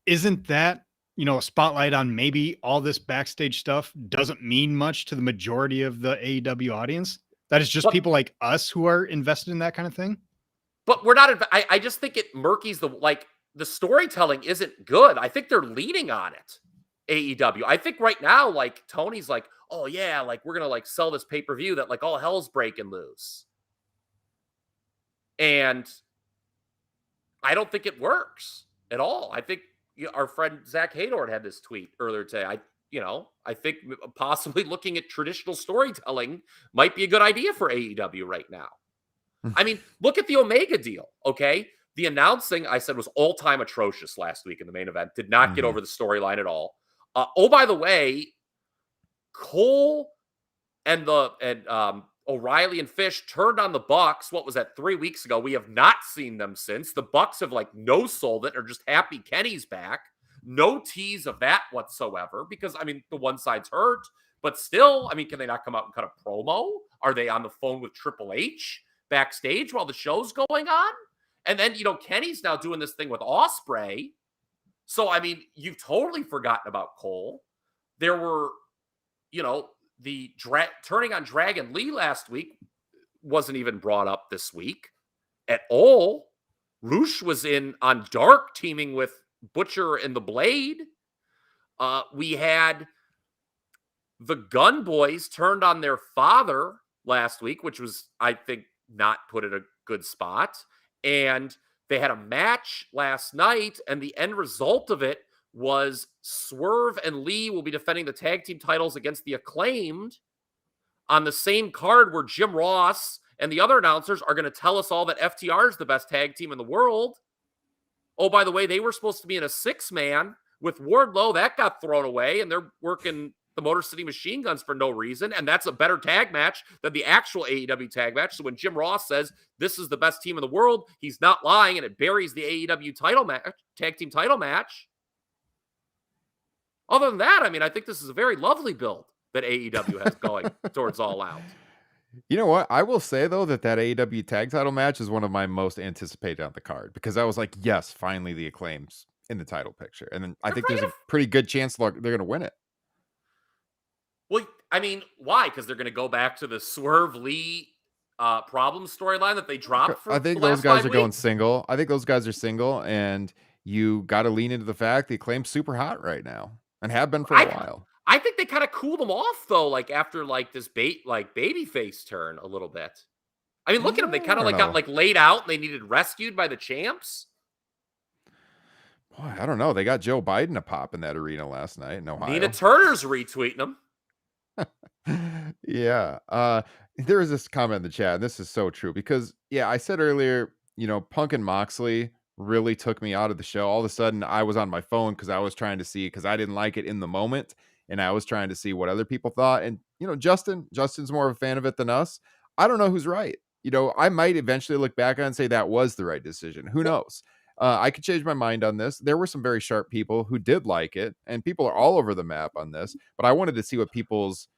isn't that, a spotlight on maybe all this backstage stuff doesn't mean much to the majority of the AEW audience. That is just people like us who are invested in that kind of thing. But we're not. I just think it murkies the storytelling isn't good. I think they're leaning on it. AEW. I think right now, Tony's like, oh yeah, we're gonna sell this pay-per-view that all hell's breaking loose. And I don't think it works at all. I think our friend Zach Haydorn had this tweet earlier today. I think possibly looking at traditional storytelling might be a good idea for AEW right now. I mean, look at the Omega deal, okay? The announcing, I said, was all-time atrocious last week in the main event. Did not get over the storyline at all. Oh, by the way, Cole and O'Reilly and Fish turned on the Bucks. What was that, 3 weeks ago? We have not seen them since. The Bucks have no sold it, or just happy Kenny's back. No tease of that whatsoever, because the one side's hurt, but still, can they not come out and cut a promo? Are they on the phone with Triple H backstage while the show's going on? And then, Kenny's now doing this thing with Ospreay. So, you've totally forgotten about Cole. There were, the turning on Dragon Lee last week wasn't even brought up this week at all. Roosh was on Dark teaming with Butcher and the Blade. We had the Gun Boys turned on their father last week, which was, I think, not put in a good spot. And they had a match last night, and the end result of it was Swerve and Lee will be defending the tag team titles against the Acclaimed on the same card where Jim Ross and the other announcers are going to tell us all that FTR is the best tag team in the world. Oh, by the way, they were supposed to be in a 6-man with Wardlow. That got thrown away, and they're working the Motor City Machine Guns for no reason, and that's a better tag match than the actual AEW tag match. So when Jim Ross says this is the best team in the world, he's not lying, and it buries the AEW title match, tag team title match. Other than that, I think this is a very lovely build that AEW has going towards All Out. You know what? I will say, though, that AEW tag title match is one of my most anticipated on the card, because I was like, yes, finally the Acclaim's in the title picture. And then I think there's a pretty good chance they're going to win it. Well, why? Because they're going to go back to the Swerve Lee problem storyline that they dropped for I think the those last guys 5 are going weeks? single. I think those guys are single, and you got to lean into the fact they claim super hot right now and have been for a I while. I think they kind of cooled them off though, like after like this baby face turn a little bit. I mean, look at them. They I kind of don't like got know. like laid out and they needed rescued by the champs. Boy, I don't know. They got Joe Biden to pop in that arena last night in Nina Ohio. Turner's retweeting them. Yeah. There was this comment in the chat, and this is so true because I said earlier, Punk and Moxley really took me out of the show. All of a sudden I was on my phone because I was trying to see, because I didn't like it in the moment, and I was trying to see what other people thought. And Justin's more of a fan of it than us. I don't know who's right. I might eventually look back on and say that was the right decision. Who knows? I could change my mind on this. There were some very sharp people who did like it, and people are all over the map on this, but I wanted to see what people's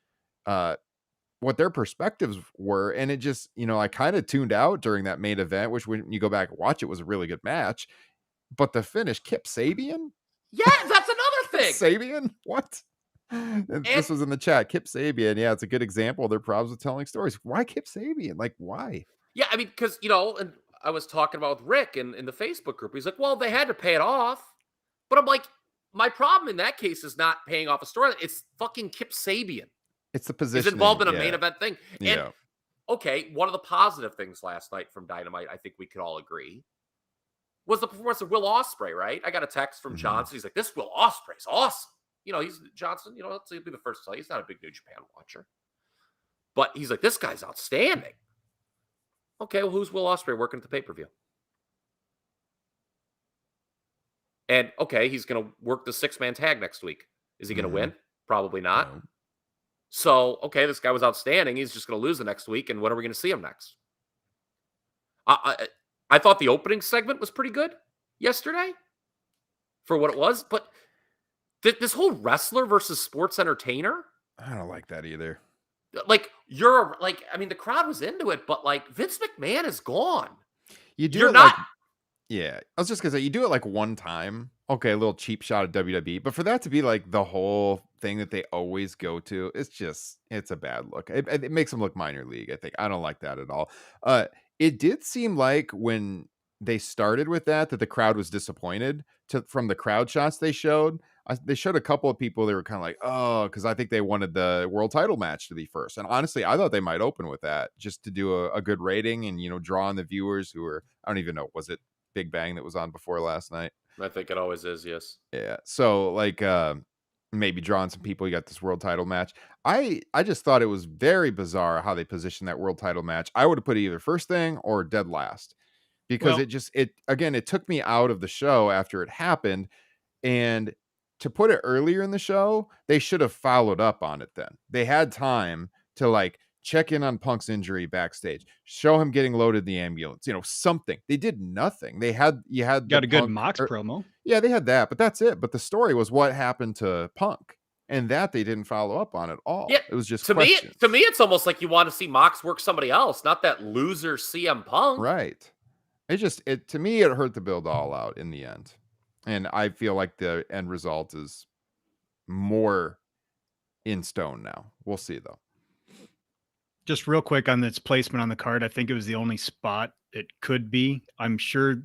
uh what their perspectives were. And it just, I kind of tuned out during that main event, which when you go back and watch it was a really good match. But the finish, Kip Sabian? Yeah, that's another Kip thing. Sabian? What? This was in the chat. Kip Sabian. Yeah, it's a good example of their problems with telling stories. Why Kip Sabian? Like, why? Yeah, I mean, because, and I was talking about with Rick in the Facebook group. He's like, well, they had to pay it off. But I'm like, my problem in that case is not paying off a story. It's fucking Kip Sabian. It's the position. He's involved in a main event thing. And, Yeah. okay, one of the positive things last night from Dynamite, I think we could all agree, was the performance of Will Ospreay, right? I got a text from Johnson. He's like, this Will Ospreay's awesome. He's Johnson, he'll be the first to tell you, he's not a big New Japan watcher. But he's like, this guy's outstanding. Okay, well, who's Will Ospreay working at the pay-per-view? And, okay, he's going to work the 6-man tag next week. Is he going to win? Probably not. No. So, okay, this guy was outstanding. He's just going to lose the next week, and when are we going to see him next? I thought the opening segment was pretty good yesterday for what it was, but this whole wrestler versus sports entertainer, I don't like that either. like, the crowd was into it, but, like, Vince McMahon is gone. You're not. Yeah, I was just gonna say, you do it like one time. Okay, a little cheap shot at WWE, but for that to be like the whole thing that they always go to, it's a bad look. It makes them look minor league, I think. I don't like that at all. It did seem like when they started with that the crowd was disappointed from the crowd shots they showed. They showed a couple of people, they were kind of like, oh, because I think they wanted the world title match to be first. And honestly, I thought they might open with that just to do a good rating and, draw on the viewers who were, I don't even know, was it Big Bang that was on before last night? I think it always is, yes. Yeah. So like maybe drawing some people, you got this world title match. I just thought it was very bizarre how they positioned that world title match. I would have put it either first thing or dead last, because it took me out of the show after it happened. And to put it earlier in the show, they should have followed up on it then. They had time to like check in on Punk's injury backstage, show him getting loaded in the ambulance, something. They did nothing. You had got a good Mox promo. Yeah, they had that, but that's it. But the story was what happened to Punk, and that they didn't follow up on at all. Yeah, it was just to questions. me, it's almost like you want to see Mox work somebody else, not that loser CM Punk. Right. To me, it hurt the build All Out in the end. And I feel like the end result is more in stone now. We'll see, though. Just real quick on its placement on the card, I think it was the only spot it could be. I'm sure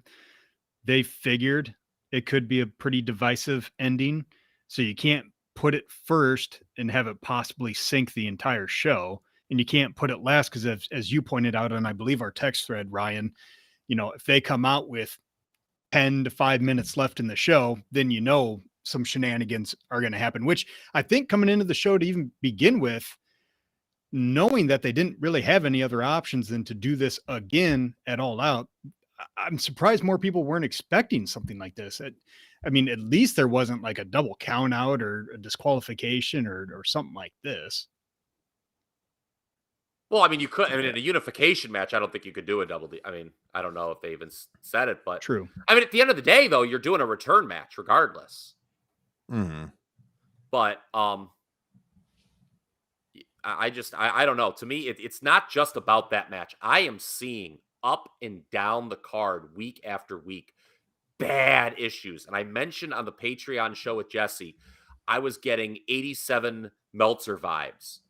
they figured it could be a pretty divisive ending. So you can't put it first and have it possibly sink the entire show. And you can't put it last because, as you pointed out, and I believe our text thread, Ryan, if they come out with 10 to 5 minutes left in the show, then some shenanigans are going to happen, which I think coming into the show to even begin with, knowing that they didn't really have any other options than to do this again at All Out, I'm surprised more people weren't expecting something like this. At least there wasn't like a double count out or a disqualification or something like this. Well, you could. In a unification match, I don't think you could do a double. I don't know if they even said it, but true. At the end of the day, though, you're doing a return match regardless. Mm-hmm. But I don't know. To me, it's not just about that match. I am seeing up and down the card week after week bad issues, and I mentioned on the Patreon show with Jesse, I was getting 87 Meltzer vibes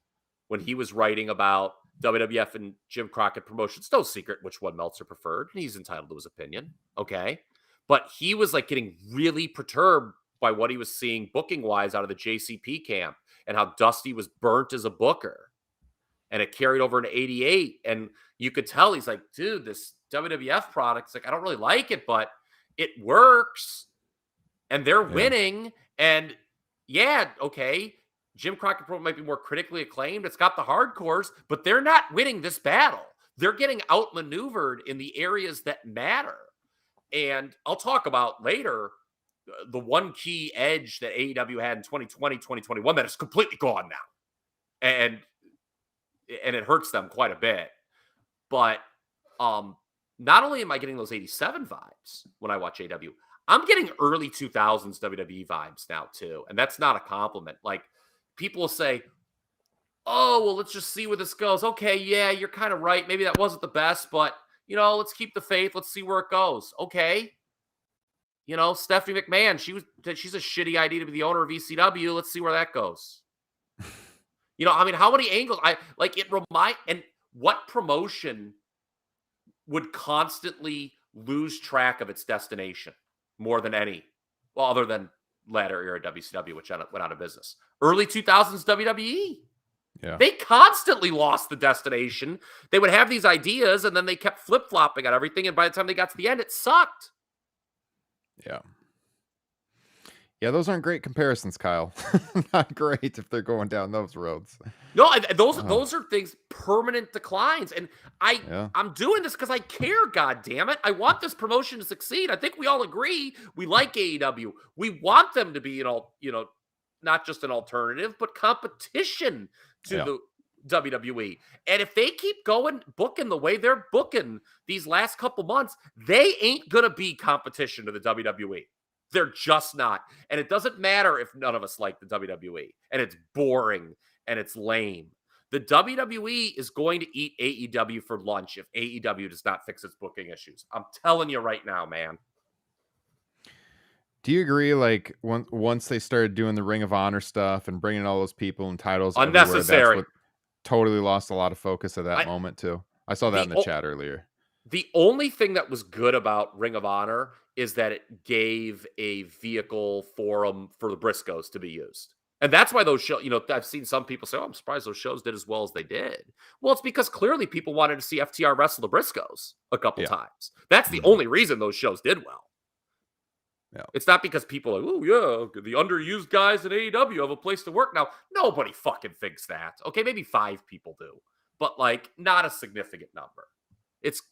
when he was writing about WWF and Jim Crockett Promotions, no secret which one Meltzer preferred, and he's entitled to his opinion. Okay. But he was like getting really perturbed by what he was seeing booking wise out of the JCP camp and how Dusty was burnt as a booker. And it carried over into 88. And you could tell he's like, dude, this WWF product's like, I don't really like it, but it works. And they're winning. And yeah, okay, Jim Crockett Pro might be more critically acclaimed. It's got the hardcores, but they're not winning this battle. They're getting outmaneuvered in the areas that matter. And I'll talk about later the one key edge that AEW had in 2020, 2021 that is completely gone now. And it hurts them quite a bit. But not only am I getting those 87 vibes when I watch AEW, I'm getting early 2000s WWE vibes now too. And that's not a compliment. Like, people will say, oh, well, let's just see where this goes. Okay, yeah, you're kind of right. Maybe that wasn't the best, but, let's keep the faith. Let's see where it goes. Okay. Stephanie McMahon, she's a shitty idea to be the owner of ECW. Let's see where that goes. How many angles? And what promotion would constantly lose track of its destination more than any? Well, other than latter era WCW, which went out of business. Early 2000s WWE. Yeah. They constantly lost the destination. They would have these ideas, and then they kept flip-flopping on everything, and by the time they got to the end, it sucked. Yeah. Yeah, those aren't great comparisons, Kyle. Not great if they're going down those roads. No, those are things, permanent declines. And I'm doing this because I care, God damn it. I want this promotion to succeed. I think we all agree we like AEW. We want them to be not just an alternative, but competition to the WWE. And if they keep booking the way they're booking these last couple months, they ain't gonna be competition to the WWE. They're just not. And it doesn't matter if none of us like the WWE and it's boring and it's lame. The WWE is going to eat AEW for lunch if AEW does not fix its booking issues. I'm telling you right now, man. Do you agree, like, once they started doing the Ring of Honor stuff and bringing all those people and titles unnecessary, that's what totally lost a lot of focus at that moment too? I saw that in the chat earlier. The only thing that was good about Ring of Honor is that it gave a vehicle forum for the Briscoes to be used. And that's why those shows, I've seen some people say, oh, I'm surprised those shows did as well as they did. Well, it's because clearly people wanted to see FTR wrestle the Briscoes a couple times. That's the only reason those shows did well. Yeah. It's not because people are like, oh, yeah, the underused guys in AEW have a place to work now. Nobody fucking thinks that. Okay, maybe 5 people do. But, not a significant number.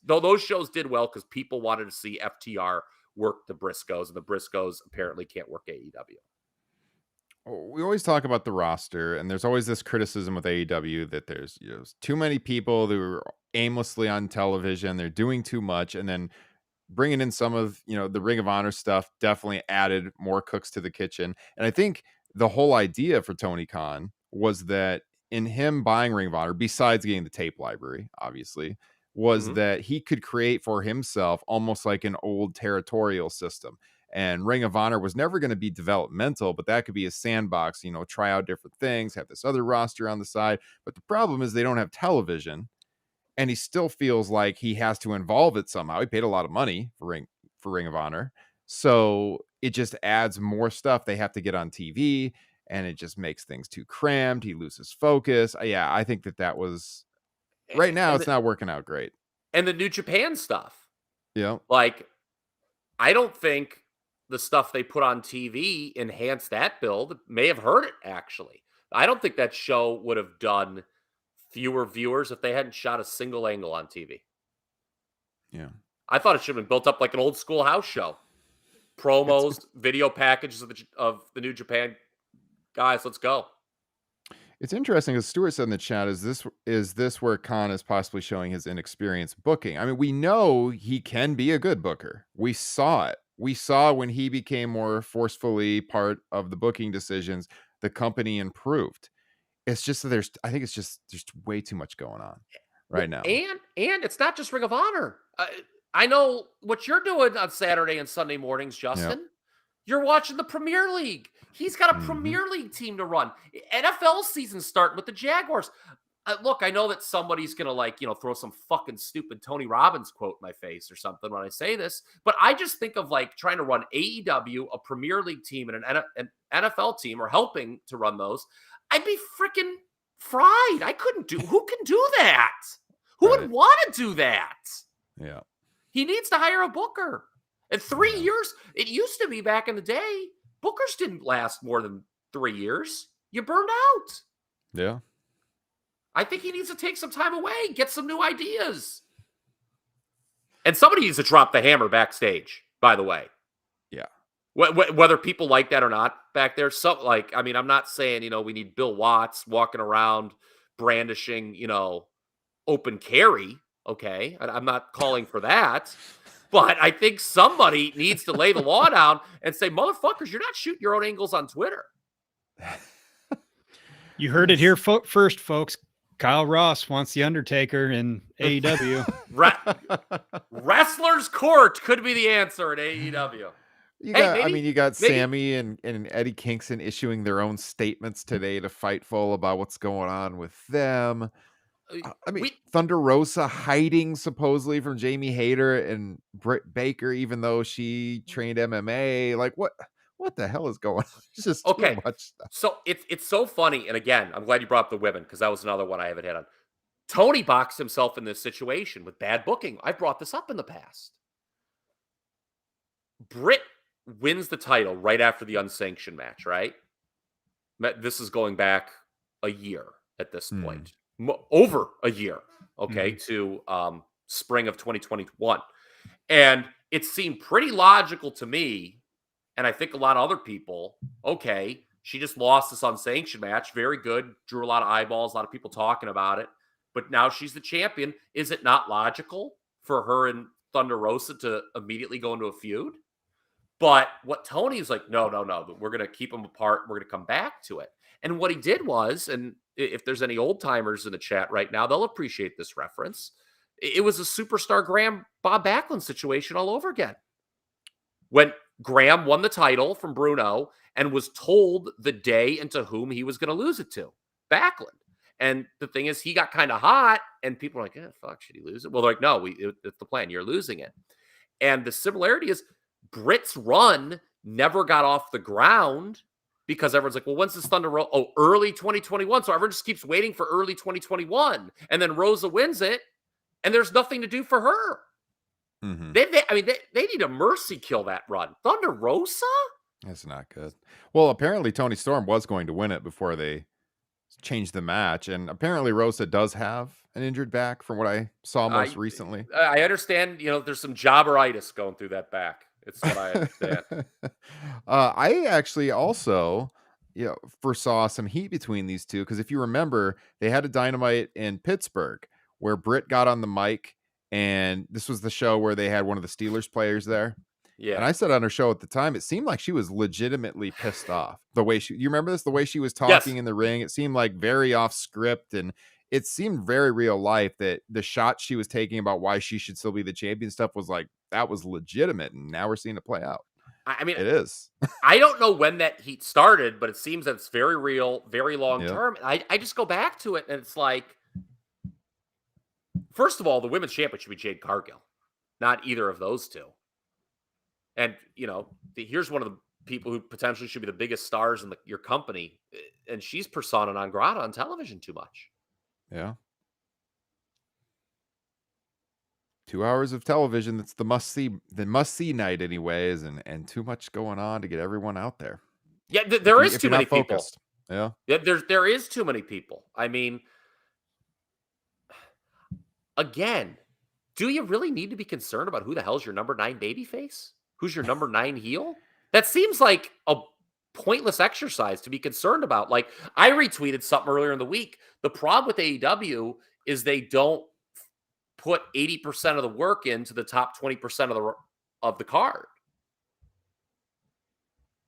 Those shows did well because people wanted to see FTR work the Briscoes, and the Briscoes apparently can't work AEW. We always talk about the roster, and there's always this criticism with AEW that there's too many people who are aimlessly on television. They're doing too much, and then bringing in some of the Ring of Honor stuff definitely added more cooks to the kitchen. And I think the whole idea for Tony Khan was that in him buying Ring of Honor, besides getting the tape library, obviously, was that he could create for himself almost like an old territorial system. And Ring of Honor was never going to be developmental, but that could be a sandbox, try out different things, have this other roster on the side. But the problem is they don't have television, and he still feels like he has to involve it somehow. He paid a lot of money for Ring of Honor. So it just adds more stuff they have to get on TV, and it just makes things too crammed. He loses focus. Yeah, I think that was... Right now, it's not working out great. And the New Japan stuff. Yeah. I don't think the stuff they put on TV enhanced that build. It may have hurt it, actually. I don't think that show would have done fewer viewers if they hadn't shot a single angle on TV. Yeah. I thought it should have been built up like an old school house show. Promos, video packages of the New Japan guys. Let's go. It's interesting, as Stuart said in the chat, is this where Khan is possibly showing his inexperience booking? I mean, we know he can be a good booker. We saw it. We saw when he became more forcefully part of the booking decisions, the company improved. It's just that I think there's way too much going on right now. And it's not just Ring of Honor. I know what you're doing on Saturday and Sunday mornings, Justin. Yep. You're watching the Premier League. He's got a Premier League team to run. NFL season starting with the Jaguars. look, I know that somebody's going to throw some fucking stupid Tony Robbins quote in my face or something when I say this, but I just think of trying to run AEW, a Premier League team, and an NFL team, or helping to run those. I'd be freaking fried. Who can do that? Who would want to do that? Yeah. He needs to hire a booker. And 3 years, it used to be back in the day, bookers didn't last more than 3 years. You burned out. Yeah. I think he needs to take some time away, get some new ideas. And somebody needs to drop the hammer backstage, by the way. Yeah. Whether people like that or not back there. I'm not saying, we need Bill Watts walking around brandishing, open carry. Okay. I'm not calling for that. But I think somebody needs to lay the law down and say, motherfuckers, you're not shooting your own angles on Twitter. You heard it here first, folks. Kyle Ross wants the Undertaker in AEW. Wrestler's Court could be the answer at AEW. You got Sammy and Eddie Kingston issuing their own statements today to Fightful about what's going on with them. Thunder Rosa hiding supposedly from Jamie Hayter and Britt Baker, even though she trained MMA. What the hell is going on? It's just too much stuff. So it's so funny. And again, I'm glad you brought up the women, because that was another one I haven't hit on. Tony boxed himself in this situation with bad booking. I've brought this up in the past. Britt wins the title right after the unsanctioned match, right? This is going back a year at this point. Over a year, to spring of 2021. And it seemed pretty logical to me, and I think a lot of other people, she just lost this unsanctioned match. Very good. Drew a lot of eyeballs, a lot of people talking about it. But now she's the champion. Is it not logical for her and Thunder Rosa to immediately go into a feud? But what Tony's like, no, we're going to keep them apart. We're going to come back to it. And what he did was, and if there's any old timers in the chat right now, they'll appreciate this reference. It was a superstar Graham Bob Backlund situation all over again. When Graham won the title from Bruno and was told the day and to whom he was going to lose it to, Backlund. And the thing is, he got kind of hot, and people were like, fuck, should he lose it? Well, they're like, no, it's the plan. You're losing it. And the similarity is Britt's run never got off the ground because everyone's like, well, when's this Thunder Rosa? Oh, early 2021. So everyone just keeps waiting for early 2021. And then Rosa wins it, and there's nothing to do for her. Mm-hmm. They need a mercy kill that run. Thunder Rosa? That's not good. Well, apparently Tony Storm was going to win it before they changed the match. And apparently Rosa does have an injured back from what I saw most recently. I understand, there's some jobberitis going through that back. It's what I understand. I actually also, foresaw some heat between these two, because if you remember, they had a Dynamite in Pittsburgh where Britt got on the mic, and this was the show where they had one of the Steelers players there. Yeah. And I said on her show at the time, it seemed like she was legitimately pissed off. The way you remember this? The way she was talking in the ring, it seemed like very off script, and it seemed very real life. That the shot she was taking about why she should still be the champion stuff was like, that was legitimate, and now we're seeing it play out. I mean, it is. I don't know when that heat started, but it seems that it's very real, very long term. I just go back to it, and it's like, first of all, the women's champion should be Jade Cargill, not either of those two. And, here's one of the people who potentially should be the biggest stars in your company, and she's persona non grata on television too much. Yeah. 2 hours of television. That's the must-see night anyways, and too much going on to get everyone out there. Yeah, there is too many people. Yeah. There is too many people. I mean, again, do you really need to be concerned about who the hell's your number 9 babyface? Who's your number 9 heel? That seems like a pointless exercise to be concerned about. Like, I retweeted something earlier in the week. The problem with AEW is they don't put 80% of the work into the top 20% of the card.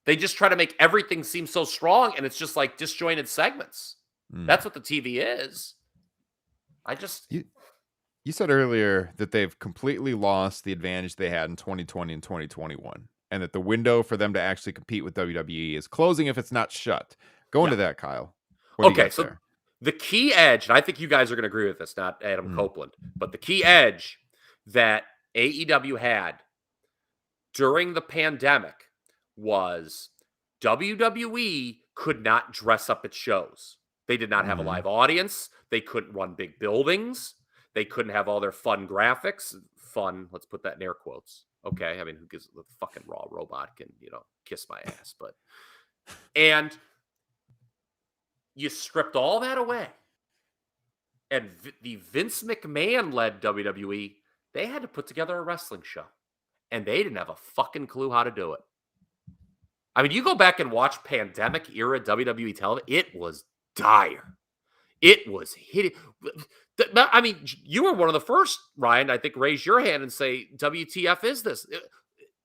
They just try to make everything seem so strong, and it's just like disjointed segments. That's what the TV is. You said earlier that they've completely lost the advantage they had in 2020 and 2021, and that the window for them to actually compete with WWE is closing if it's not shut. Go into that, Kyle. What do you got there? The key edge, and I think you guys are going to agree with this, not Adam Copeland, but the key edge that AEW had during the pandemic was WWE could not dress up its shows. They did not have a live audience. They couldn't run big buildings. They couldn't have all their fun graphics. Fun, let's put that in air quotes. Okay, I mean, who gives the fucking Raw robot can, kiss my ass, but... And you stripped all that away. And the Vince McMahon-led WWE, they had to put together a wrestling show. And they didn't have a fucking clue how to do it. I mean, you go back and watch pandemic-era WWE television, it was dire. It was hitting. I mean, you were one of the first, Ryan, I think, raise your hand and say, WTF is this?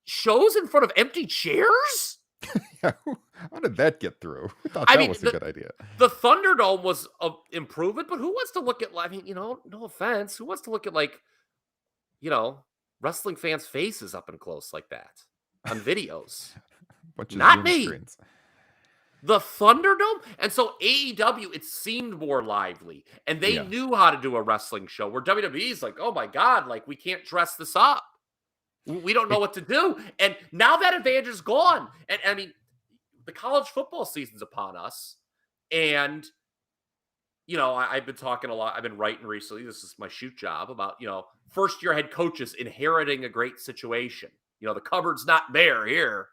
Shows in front of empty chairs? Yeah, how did that get through? I thought was a good idea. The Thunderdome was an improvement, but who wants to look at, I mean, no offense, who wants to look at, wrestling fans' faces up and close like that on videos? Not me. Screens. The Thunderdome? And so AEW, it seemed more lively, and they knew how to do a wrestling show, where WWE's like, oh my God, we can't dress this up. We don't know what to do. And now that advantage is gone. And I mean, the college football season's upon us. And, I've been talking a lot. I've been writing recently. This is my shoot job about, first-year head coaches inheriting a great situation. The cupboard's not bare here.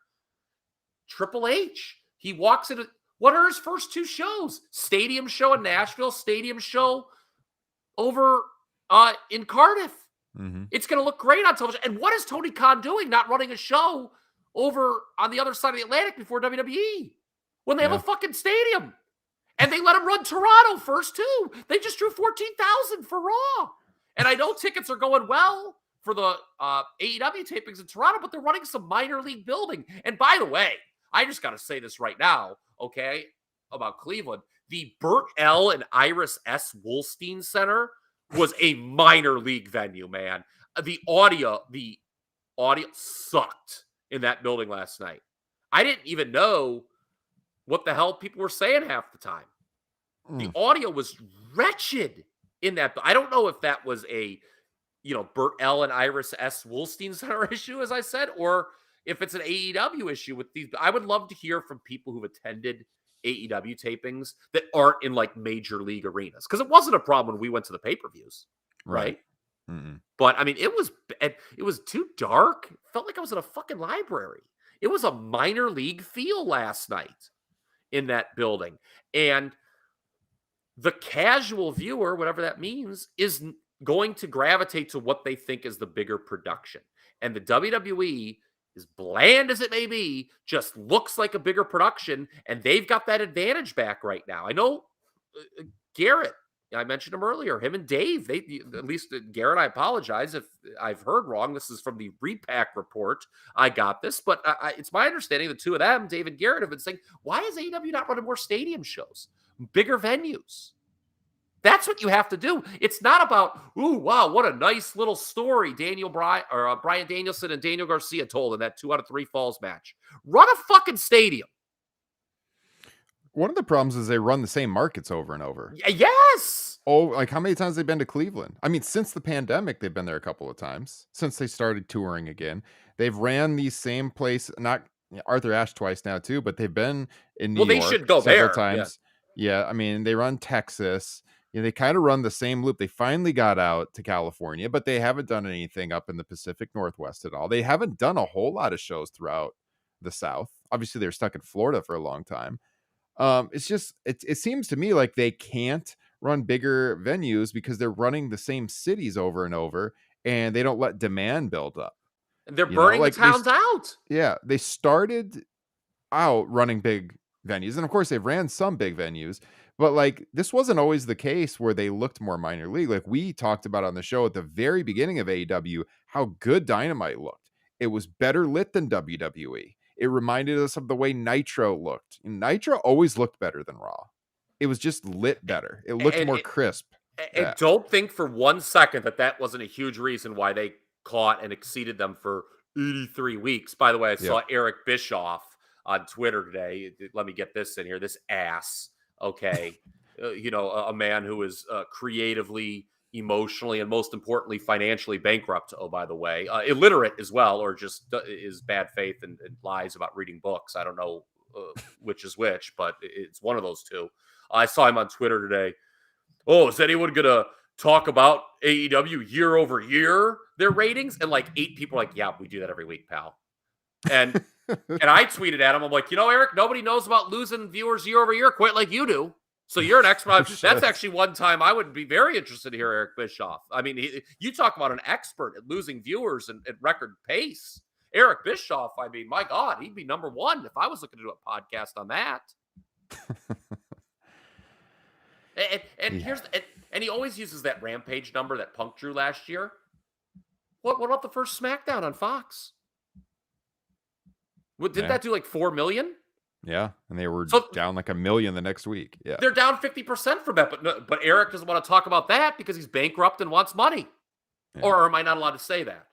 Triple H, he walks into, what are his first two shows? Stadium show in Nashville, stadium show over in Cardiff. Mm-hmm. It's going to look great on television. And what is Tony Khan doing? Not running a show over on the other side of the Atlantic before WWE when they have a fucking stadium. And they let him run Toronto first, too. They just drew 14,000 for Raw. And I know tickets are going well for the AEW tapings in Toronto, but they're running some minor league building. And by the way, I just got to say this right now, okay, about Cleveland. The Burt L. and Iris S. Wolstein Center was a minor league venue, man. The audio sucked in that building last night. I didn't even know what the hell people were saying half the time. The audio was wretched in that. I don't know if that was a, Burt L. and Iris S. Wolstein Center issue, as I said, or if it's an AEW issue with these. I would love to hear from people who've attended AEW tapings that aren't in major league arenas, because it wasn't a problem when we went to the pay-per-views, right? But I mean, it was too dark. It felt like I was in a fucking library. It was a minor league feel last night in that building, and the casual viewer, whatever that means, is going to gravitate to what they think is the bigger production. And the WWE, as bland as it may be, just looks like a bigger production, and they've got that advantage back right now. I know Garrett, I mentioned him earlier, him and Dave, at least Garrett, I apologize if I've heard wrong. This is from the Repack report. I got this, but it's my understanding the two of them, Dave and Garrett, have been saying, why is AEW not running more stadium shows? Bigger venues. That's what you have to do. It's not about, ooh, wow, what a nice little story Bryan Danielson and Daniel Garcia told in that 2 out of 3 falls match. Run a fucking stadium. One of the problems is they run the same markets over and over. Yes. Oh, how many times have they been to Cleveland? I mean, since the pandemic, they've been there a couple of times. Since they started touring again, they've ran these same place. Not Arthur Ashe twice now too, but they've been in New York. Well, they should go several there times. Yeah, I mean, they run Texas. They kind of run the same loop. They finally got out to California, but they haven't done anything up in the Pacific Northwest at all. They haven't done a whole lot of shows throughout the South. Obviously, they're stuck in Florida for a long time. It's just, it seems to me like they can't run bigger venues because they're running the same cities over and over, and they don't let demand build up. And they're burning the towns out. Yeah, they started out running big venues, and of course they've ran some big venues, but this wasn't always the case where they looked more minor league. We talked about on the show at the very beginning of AEW how good Dynamite looked. It was better lit than WWE. It reminded us of the way Nitro looked. And Nitro always looked better than Raw. It was just lit better. It looked more crisp. And don't think for 1 second that wasn't a huge reason why they caught and exceeded them for 83 weeks. By the way, I saw Eric Bischoff on Twitter today. Let me get this in here. This ass. Okay. a man who is creatively, emotionally, and most importantly, financially bankrupt. Oh, by the way, illiterate as well, or just is bad faith and lies about reading books. I don't know which is which, but it's one of those two. I saw him on Twitter today. Oh, is anyone going to talk about AEW year over year, their ratings? And like 8 people are like, yeah, we do that every week, pal. And I tweeted at him, I'm like, Eric, nobody knows about losing viewers year over year quite like you do. So you're an expert. That's actually one time I would be very interested to hear Eric Bischoff. I mean, you talk about an expert at losing viewers at record pace. Eric Bischoff, I mean, my God, he'd be number one if I was looking to do a podcast on that. And he always uses that Rampage number that Punk drew last year. What about the first SmackDown on Fox? Didn't that do like 4 million? Yeah, and they were down like 1 million the next week. Yeah, they're down 50% from that. But Eric doesn't want to talk about that because he's bankrupt and wants money. Yeah. Or am I not allowed to say that?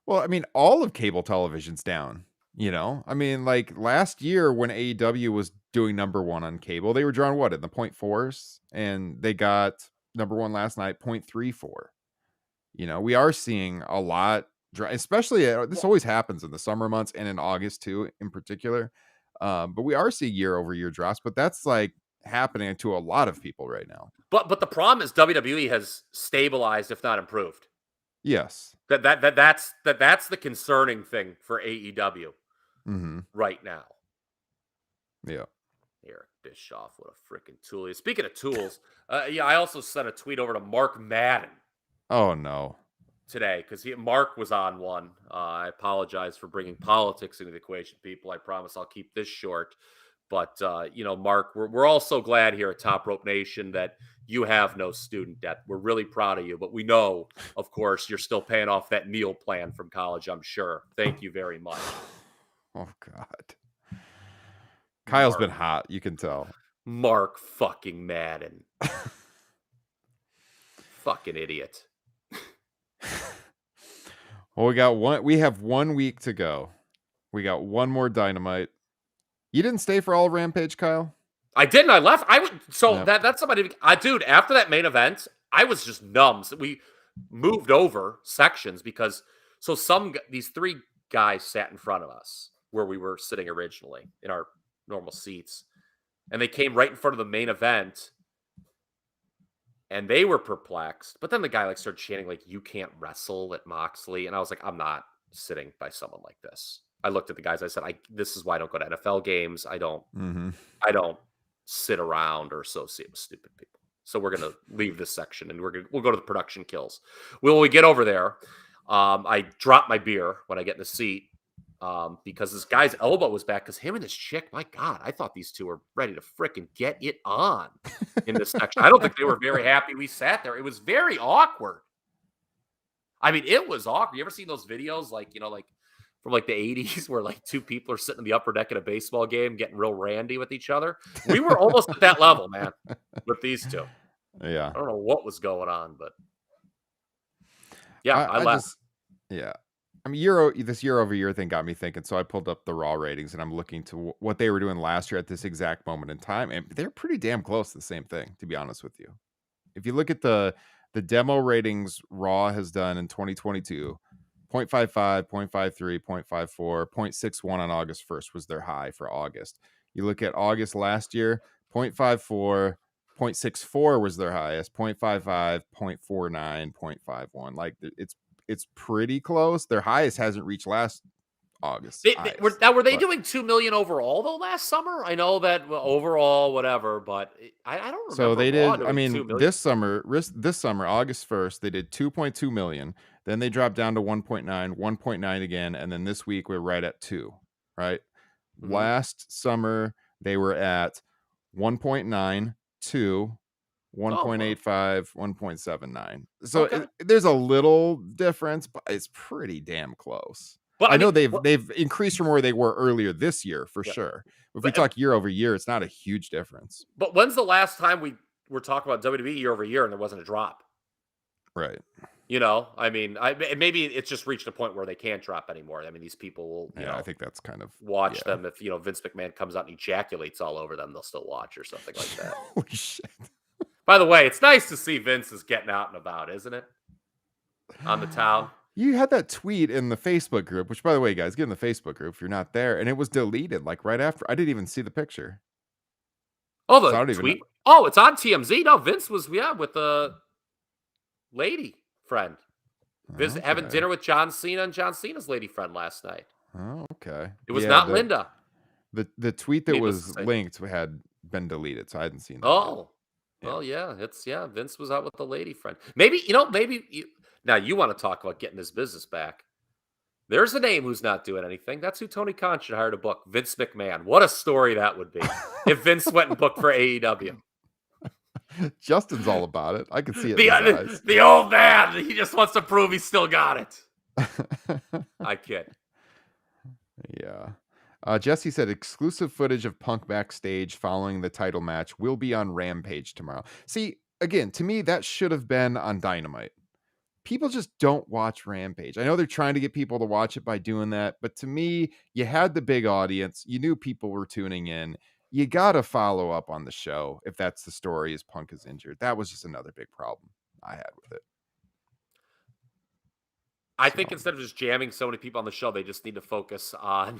Well, I mean, all of cable television's down. I mean, like last year when AEW was doing number 1 on cable, they were drawing in the 0.4s, and they got number 1 last night, 0.34. We are seeing a lot, especially this always happens in the summer months and in August too, in particular. But we are seeing year over year drops, but that's like happening to a lot of people right now. But the problem is WWE has stabilized, if not improved. Yes, that's the concerning thing for AEW right now. Yeah. Eric Bischoff, what a freaking tool. Speaking of tools, I also sent a tweet over to Mark Madden. Oh no. Today, because Mark was on one. I apologize for bringing politics into the equation, people. I promise I'll keep this short. But, Mark, we're all so glad here at Top Rope Nation that you have no student debt. We're really proud of you. But we know, of course, you're still paying off that meal plan from college, I'm sure. Thank you very much. Oh, God. Kyle's been hot. You can tell. Mark fucking Madden. Fucking idiot. Well, we have 1 week to go. We got one more Dynamite. You didn't stay for all Rampage, Kyle? I didn't. I left. That's somebody. Dude, after that main event, I was just numb. So we moved over sections because these 3 guys sat in front of us where we were sitting originally in our normal seats, and they came right in front of the main event. And they were perplexed. But then the guy started chanting you can't wrestle at Moxley. And I was like, I'm not sitting by someone like this. I looked at the guys. I said, this is why I don't go to NFL games. I don't sit around or associate with stupid people. So we're going to leave this section and we'll go to the production kills. When we get over there, I drop my beer when I get in the seat. Because this guy's elbow was back because him and his chick, my God, I thought these two were ready to frickin' get it on in this section. I don't think they were very happy we sat there. It was very awkward. I mean, it was awkward. You ever seen those videos from the 80s where 2 people are sitting in the upper deck at a baseball game getting real randy with each other? We were almost at that level, man, with these two. Yeah. I don't know what was going on, but yeah, I left. Yeah. I mean, this year over year thing got me thinking. So I pulled up the Raw ratings and I'm looking to what they were doing last year at this exact moment in time. And they're pretty damn close to the same thing, to be honest with you. If you look at the demo ratings Raw has done in 2022, 0.55, 0.53, 0.54, 0.61 on August 1st was their high for August. You look at August last year, 0.54, 0.64 was their highest, 0.55, 0.49, 0.51. It's pretty close. Their highest hasn't reached last August. Were they doing 2 million overall though last summer? I know that overall, whatever, but I don't remember. So they did. I mean, this summer, August 1st, they did 2.2 million. Then they dropped down to 1.9, 1.9 again, and then this week we're right at 2. Right. Mm-hmm. Last summer they were at 1.9, 2. 1.85, 1.79. So there's a little difference, but it's pretty damn close. But I know they've increased from where they were earlier this year for sure. If we talk year over year, it's not a huge difference. But when's the last time we were talking about WWE year over year and there wasn't a drop? Right. You know, I mean, maybe it's just reached a point where they can't drop anymore. I mean, these people will, you know, I think that's kind of watch them. If, you know, Vince McMahon comes out and ejaculates all over them, they'll still watch or something like that. Holy shit. By the way, it's nice to see Vince is getting out and about, isn't it? On the town. You had that tweet in the Facebook group, which, by the way, guys, get in the Facebook group if you're not there, and it was deleted like right after. I didn't even see the picture. Oh, So I the don't even tweet. know. Oh, it's on TMZ. No, Vince was with a lady friend. Having Okay. dinner with John Cena and John Cena's lady friend last night. Oh, okay. It was not Linda. The tweet that Needless to was say. linked had been deleted, so I hadn't seen that. Oh, Yeah. well, yeah. Vince was out with the lady friend. Maybe now you want to talk about getting his business back. There's a name who's not doing anything. That's who Tony Khan should hire to book. Vince McMahon. What a story that would be if Vince went and booked for AEW. Justin's all about it. I can see it in his eyes. The old man. He just wants to prove he's still got it. I kid. Yeah. Jesse said exclusive footage of Punk backstage following the title match will be on Rampage tomorrow. See, again, to me, that should have been on Dynamite. People just don't watch Rampage. I know they're trying to get people to watch it by doing that, but to me, you had the big audience. You knew people were tuning in. You got to follow up on the show if that's the story, is Punk is injured. That was just another big problem I had with it. I think instead of just jamming so many people on the show, they just need to focus on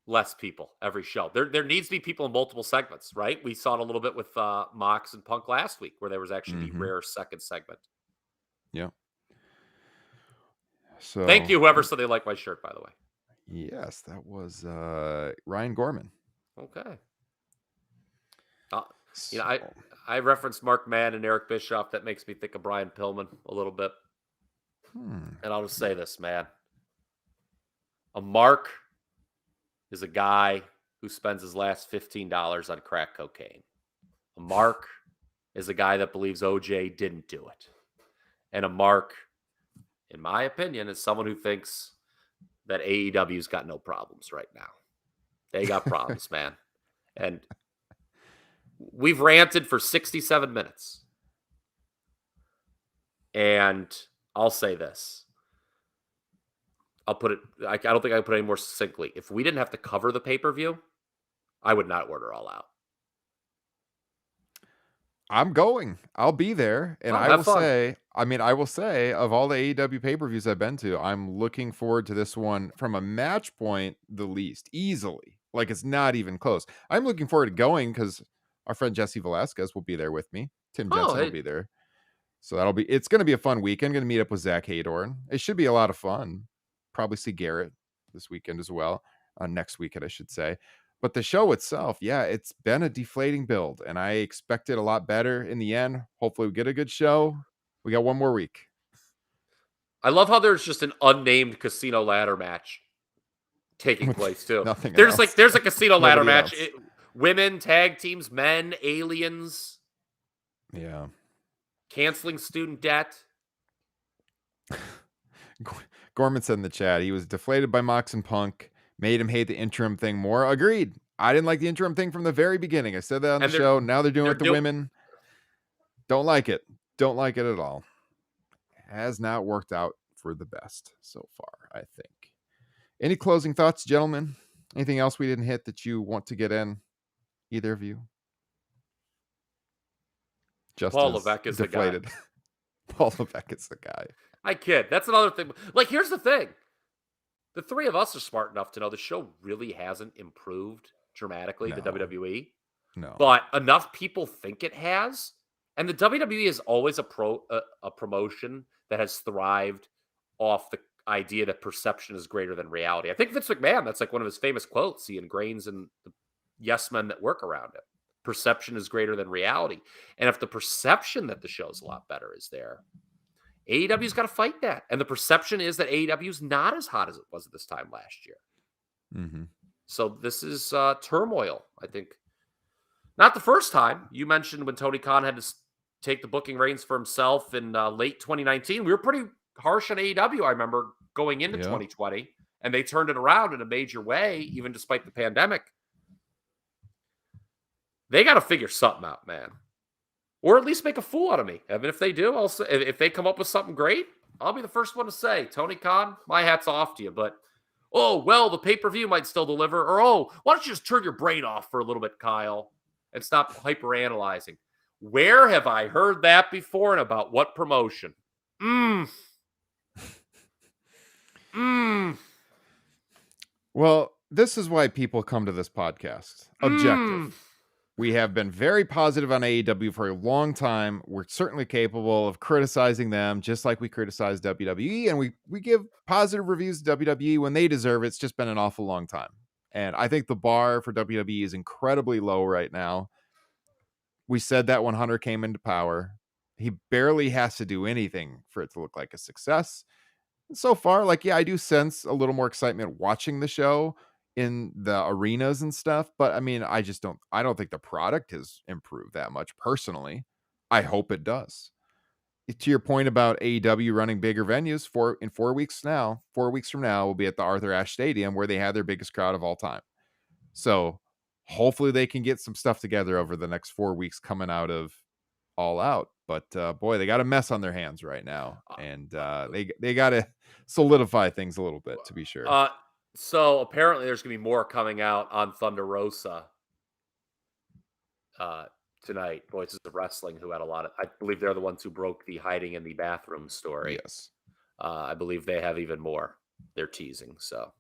less people every show. There needs to be people in multiple segments, right? We saw it a little bit with Mox and Punk last week, where there was actually the rare second segment. Yeah. So thank you, whoever said they like my shirt, by the way. Yes, that was Ryan Gorman. Okay. You know, I referenced Mark Mann and Eric Bischoff. That makes me think of Brian Pillman a little bit. And I'll just say this, man. A mark is a guy who spends his last $15 on crack cocaine. A mark is a guy that believes OJ didn't do it. And a mark, in my opinion, is someone who thinks that AEW's got no problems right now. They got problems, man. And we've ranted for 67 minutes. And I'll say this. I'll put it, I don't think I can put it any more succinctly. If we didn't have to cover the pay-per-view, I would not order All Out. I'm going. I'll be there. And I will say, of all the AEW pay-per-views I've been to, I'm looking forward to this one from a match point, the least, easily. Like, it's not even close. I'm looking forward to going because our friend Jesse Velasquez will be there with me. Tim Jensen will be there. So it's going to be a fun weekend. I'm going to meet up with Zach Haydorn. It should be a lot of fun. Probably see Garrett this weekend as well. Next weekend, I should say. But the show itself, yeah, it's been a deflating build, and I expected a lot better in the end. Hopefully we get a good show. We got one more week. I love how there's just an unnamed casino ladder match taking place too. There's a casino ladder match. Women, tag teams, men, aliens. Yeah. Canceling student debt. Gorman said in the chat, he was deflated by Mox and Punk. Made him hate the interim thing more. Agreed. I didn't like the interim thing from the very beginning. I said that on the show. Now they're doing it with the women. Don't like it. Don't like it at all. Has not worked out for the best so far, I think. Any closing thoughts, gentlemen? Anything else we didn't hit that you want to get in? Either of you? Paul Levesque is deflated. The guy. Paul Levesque is the guy. I kid. That's another thing. Like, here's the thing. The three of us are smart enough to know the show really hasn't improved dramatically, the WWE. No. But enough people think it has. And the WWE is always a promotion that has thrived off the idea that perception is greater than reality. I think Vince McMahon, that's like one of his famous quotes he ingrains in the yes men that work around it. Perception is greater than reality. And if the perception that the show's a lot better is there, AEW's got to fight that. And the perception is that AEW is not as hot as it was at this time last year. Mm-hmm. So this is turmoil, I think. Not the first time. You mentioned when Tony Khan had to take the booking reins for himself in late 2019. We were pretty harsh on AEW, I remember, going into 2020. And they turned it around in a major way, even despite the pandemic. They got to figure something out, man. or at least make a fool out of me. I mean, if they do, I'll say, if they come up with something great, I'll be the first one to say, Tony Khan, my hat's off to you. But, oh, well, the pay-per-view might still deliver. Or, oh, why don't you just turn your brain off for a little bit, Kyle, and stop hyper-analyzing? Where have I heard that before, and about what promotion? Well, this is why people come to this podcast. Objective. We have been very positive on AEW for a long time. We're certainly capable of criticizing them, just like we criticize WWE, and we give positive reviews to WWE when they deserve it. It's just been an awful long time. And I think the bar for WWE is incredibly low right now. We said that when Hunter came into power. He barely has to do anything for it to look like a success. And so far, I do sense a little more excitement watching the show in the arenas and stuff, but I mean, I don't think the product has improved that much personally. I hope it does. To your point about AEW running bigger venues, 4 weeks from now, we'll be at the Arthur Ashe Stadium, where they had their biggest crowd of all time. So hopefully they can get some stuff together over the next 4 weeks coming out of All Out. But boy, they got a mess on their hands right now, and they got to solidify things a little bit, to be sure. So apparently there's going to be more coming out on Thunder Rosa tonight. Voices of Wrestling, who had a lot of, I believe they're the ones who broke the hiding in the bathroom story. Yes. I believe they have even more they're teasing. So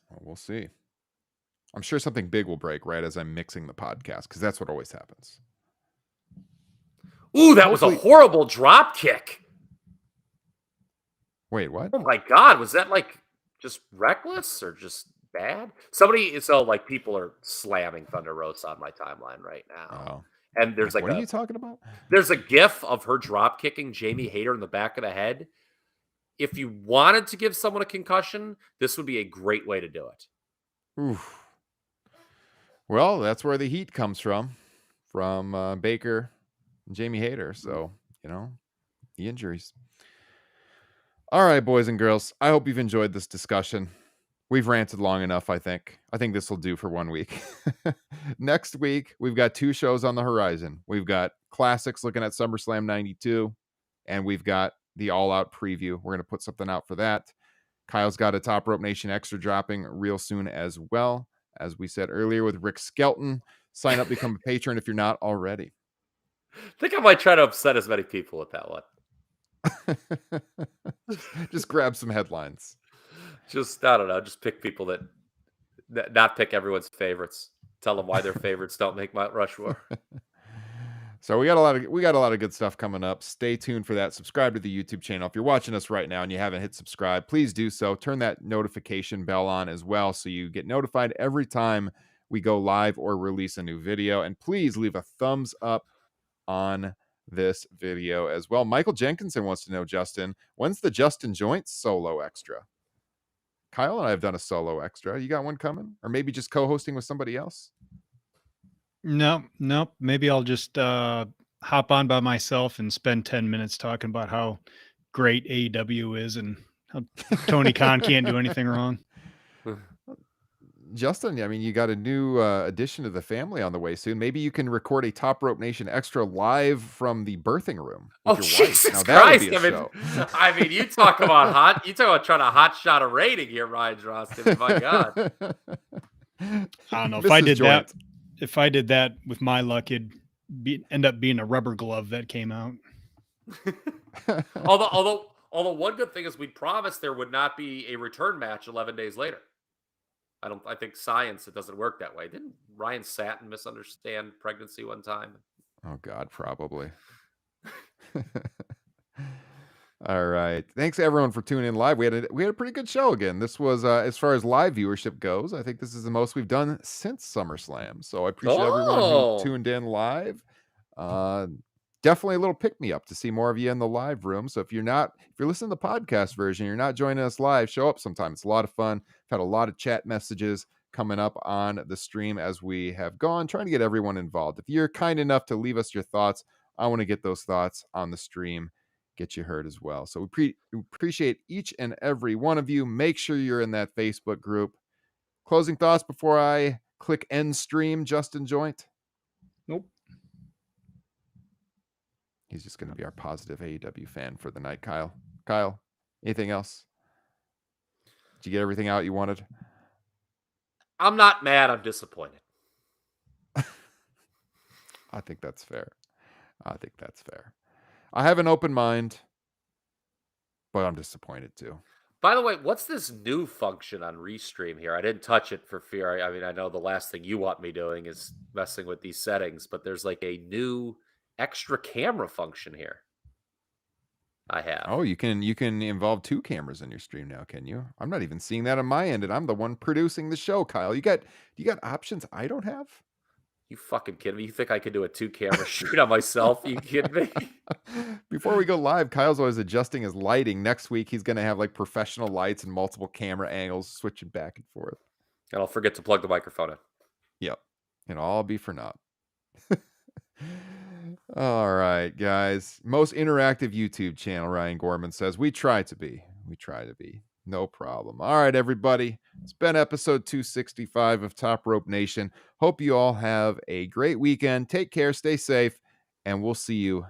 well, we'll see. I'm sure something big will break right as I'm mixing the podcast, because that's what always happens. Ooh, that was a horrible drop kick. Wait, what? Oh my God. Was that just reckless or just bad? People are slamming Thunder Rosa on my timeline right now. Oh. And there's what are you talking about? There's a gif of her drop kicking Jamie Hayter in the back of the head. If you wanted to give someone a concussion, this would be a great way to do it. Oof. Well, that's where the heat comes from Baker and Jamie Hayter. So, the injuries. All right, boys and girls, I hope you've enjoyed this discussion. We've ranted long enough, I think. I think this will do for 1 week. Next week, we've got 2 shows on the horizon. We've got Classics looking at SummerSlam 92, and we've got the All Out preview. We're going to put something out for that. Kyle's got a Top Rope Nation extra dropping real soon as well. As we said earlier with Rick Skelton, sign up, become a patron if you're not already. I think I might try to upset as many people with that one. Just grab some headlines. I don't know. Just pick people that not pick everyone's favorites. Tell them why their favorites don't make Mount Rushmore. So we got a lot of good stuff coming up. Stay tuned for that. Subscribe to the YouTube channel. If you're watching us right now and you haven't hit subscribe, please do so. Turn that notification bell on as well, so you get notified every time we go live or release a new video. And please leave a thumbs up on this video as well. Michael Jenkinson wants to know, Justin, when's the Justin Joint solo extra? Kyle and I have done a solo extra. You got one coming? Or maybe just co-hosting with somebody else? Nope. Maybe I'll just hop on by myself and spend 10 minutes talking about how great AEW is and how Tony Khan can't do anything wrong. Justin, I mean, you got a new addition to the family on the way soon. Maybe you can record a Top Rope Nation extra live from the birthing room. Oh, Jesus Christ! I mean, you talk about trying to hot shot a rating here, Ryan Drostin. My God. I don't know if I did that with my luck, it'd end up being a rubber glove that came out. although one good thing is we promised there would not be a return match 11 days later. I think science, it doesn't work that way. Didn't Ryan Satin misunderstand pregnancy one time? Oh God, probably. All right. Thanks everyone for tuning in live. We had a pretty good show again. This was as far as live viewership goes, I think this is the most we've done since SummerSlam. So I appreciate everyone who tuned in live. Definitely a little pick me up to see more of you in the live room. So if you're listening to the podcast version, you're not joining us live, show up sometime. It's a lot of fun. I've had a lot of chat messages coming up on the stream as we have gone, trying to get everyone involved. If you're kind enough to leave us your thoughts, I want to get those thoughts on the stream, get you heard as well. So we appreciate each and every one of you. Make sure you're in that Facebook group. Closing thoughts before I click end stream, Justin Joint? Nope. He's just going to be our positive AEW fan for the night. Kyle, anything else? Did you get everything out you wanted? I'm not mad. I'm disappointed. I think that's fair. I have an open mind, but I'm disappointed too. By the way, what's this new function on Restream here? I didn't touch it for fear. I mean, I know the last thing you want me doing is messing with these settings, but there's like a new extra camera function here. I have. Oh, you can involve 2 cameras in your stream now, can you? I'm not even seeing that on my end, and I'm the one producing the show, Kyle. You got options I don't have? You fucking kidding me? You think I could do a 2-camera shoot on myself? You kidding me? Before we go live, Kyle's always adjusting his lighting. Next week, he's going to have like professional lights and multiple camera angles switching back and forth. And I'll forget to plug the microphone in. Yep. And all be for naught. All right, guys. Most interactive YouTube channel, Ryan Gorman says. We try to be. No problem. All right, everybody. It's been episode 265 of Top Rope Nation. Hope you all have a great weekend. Take care, stay safe, and we'll see you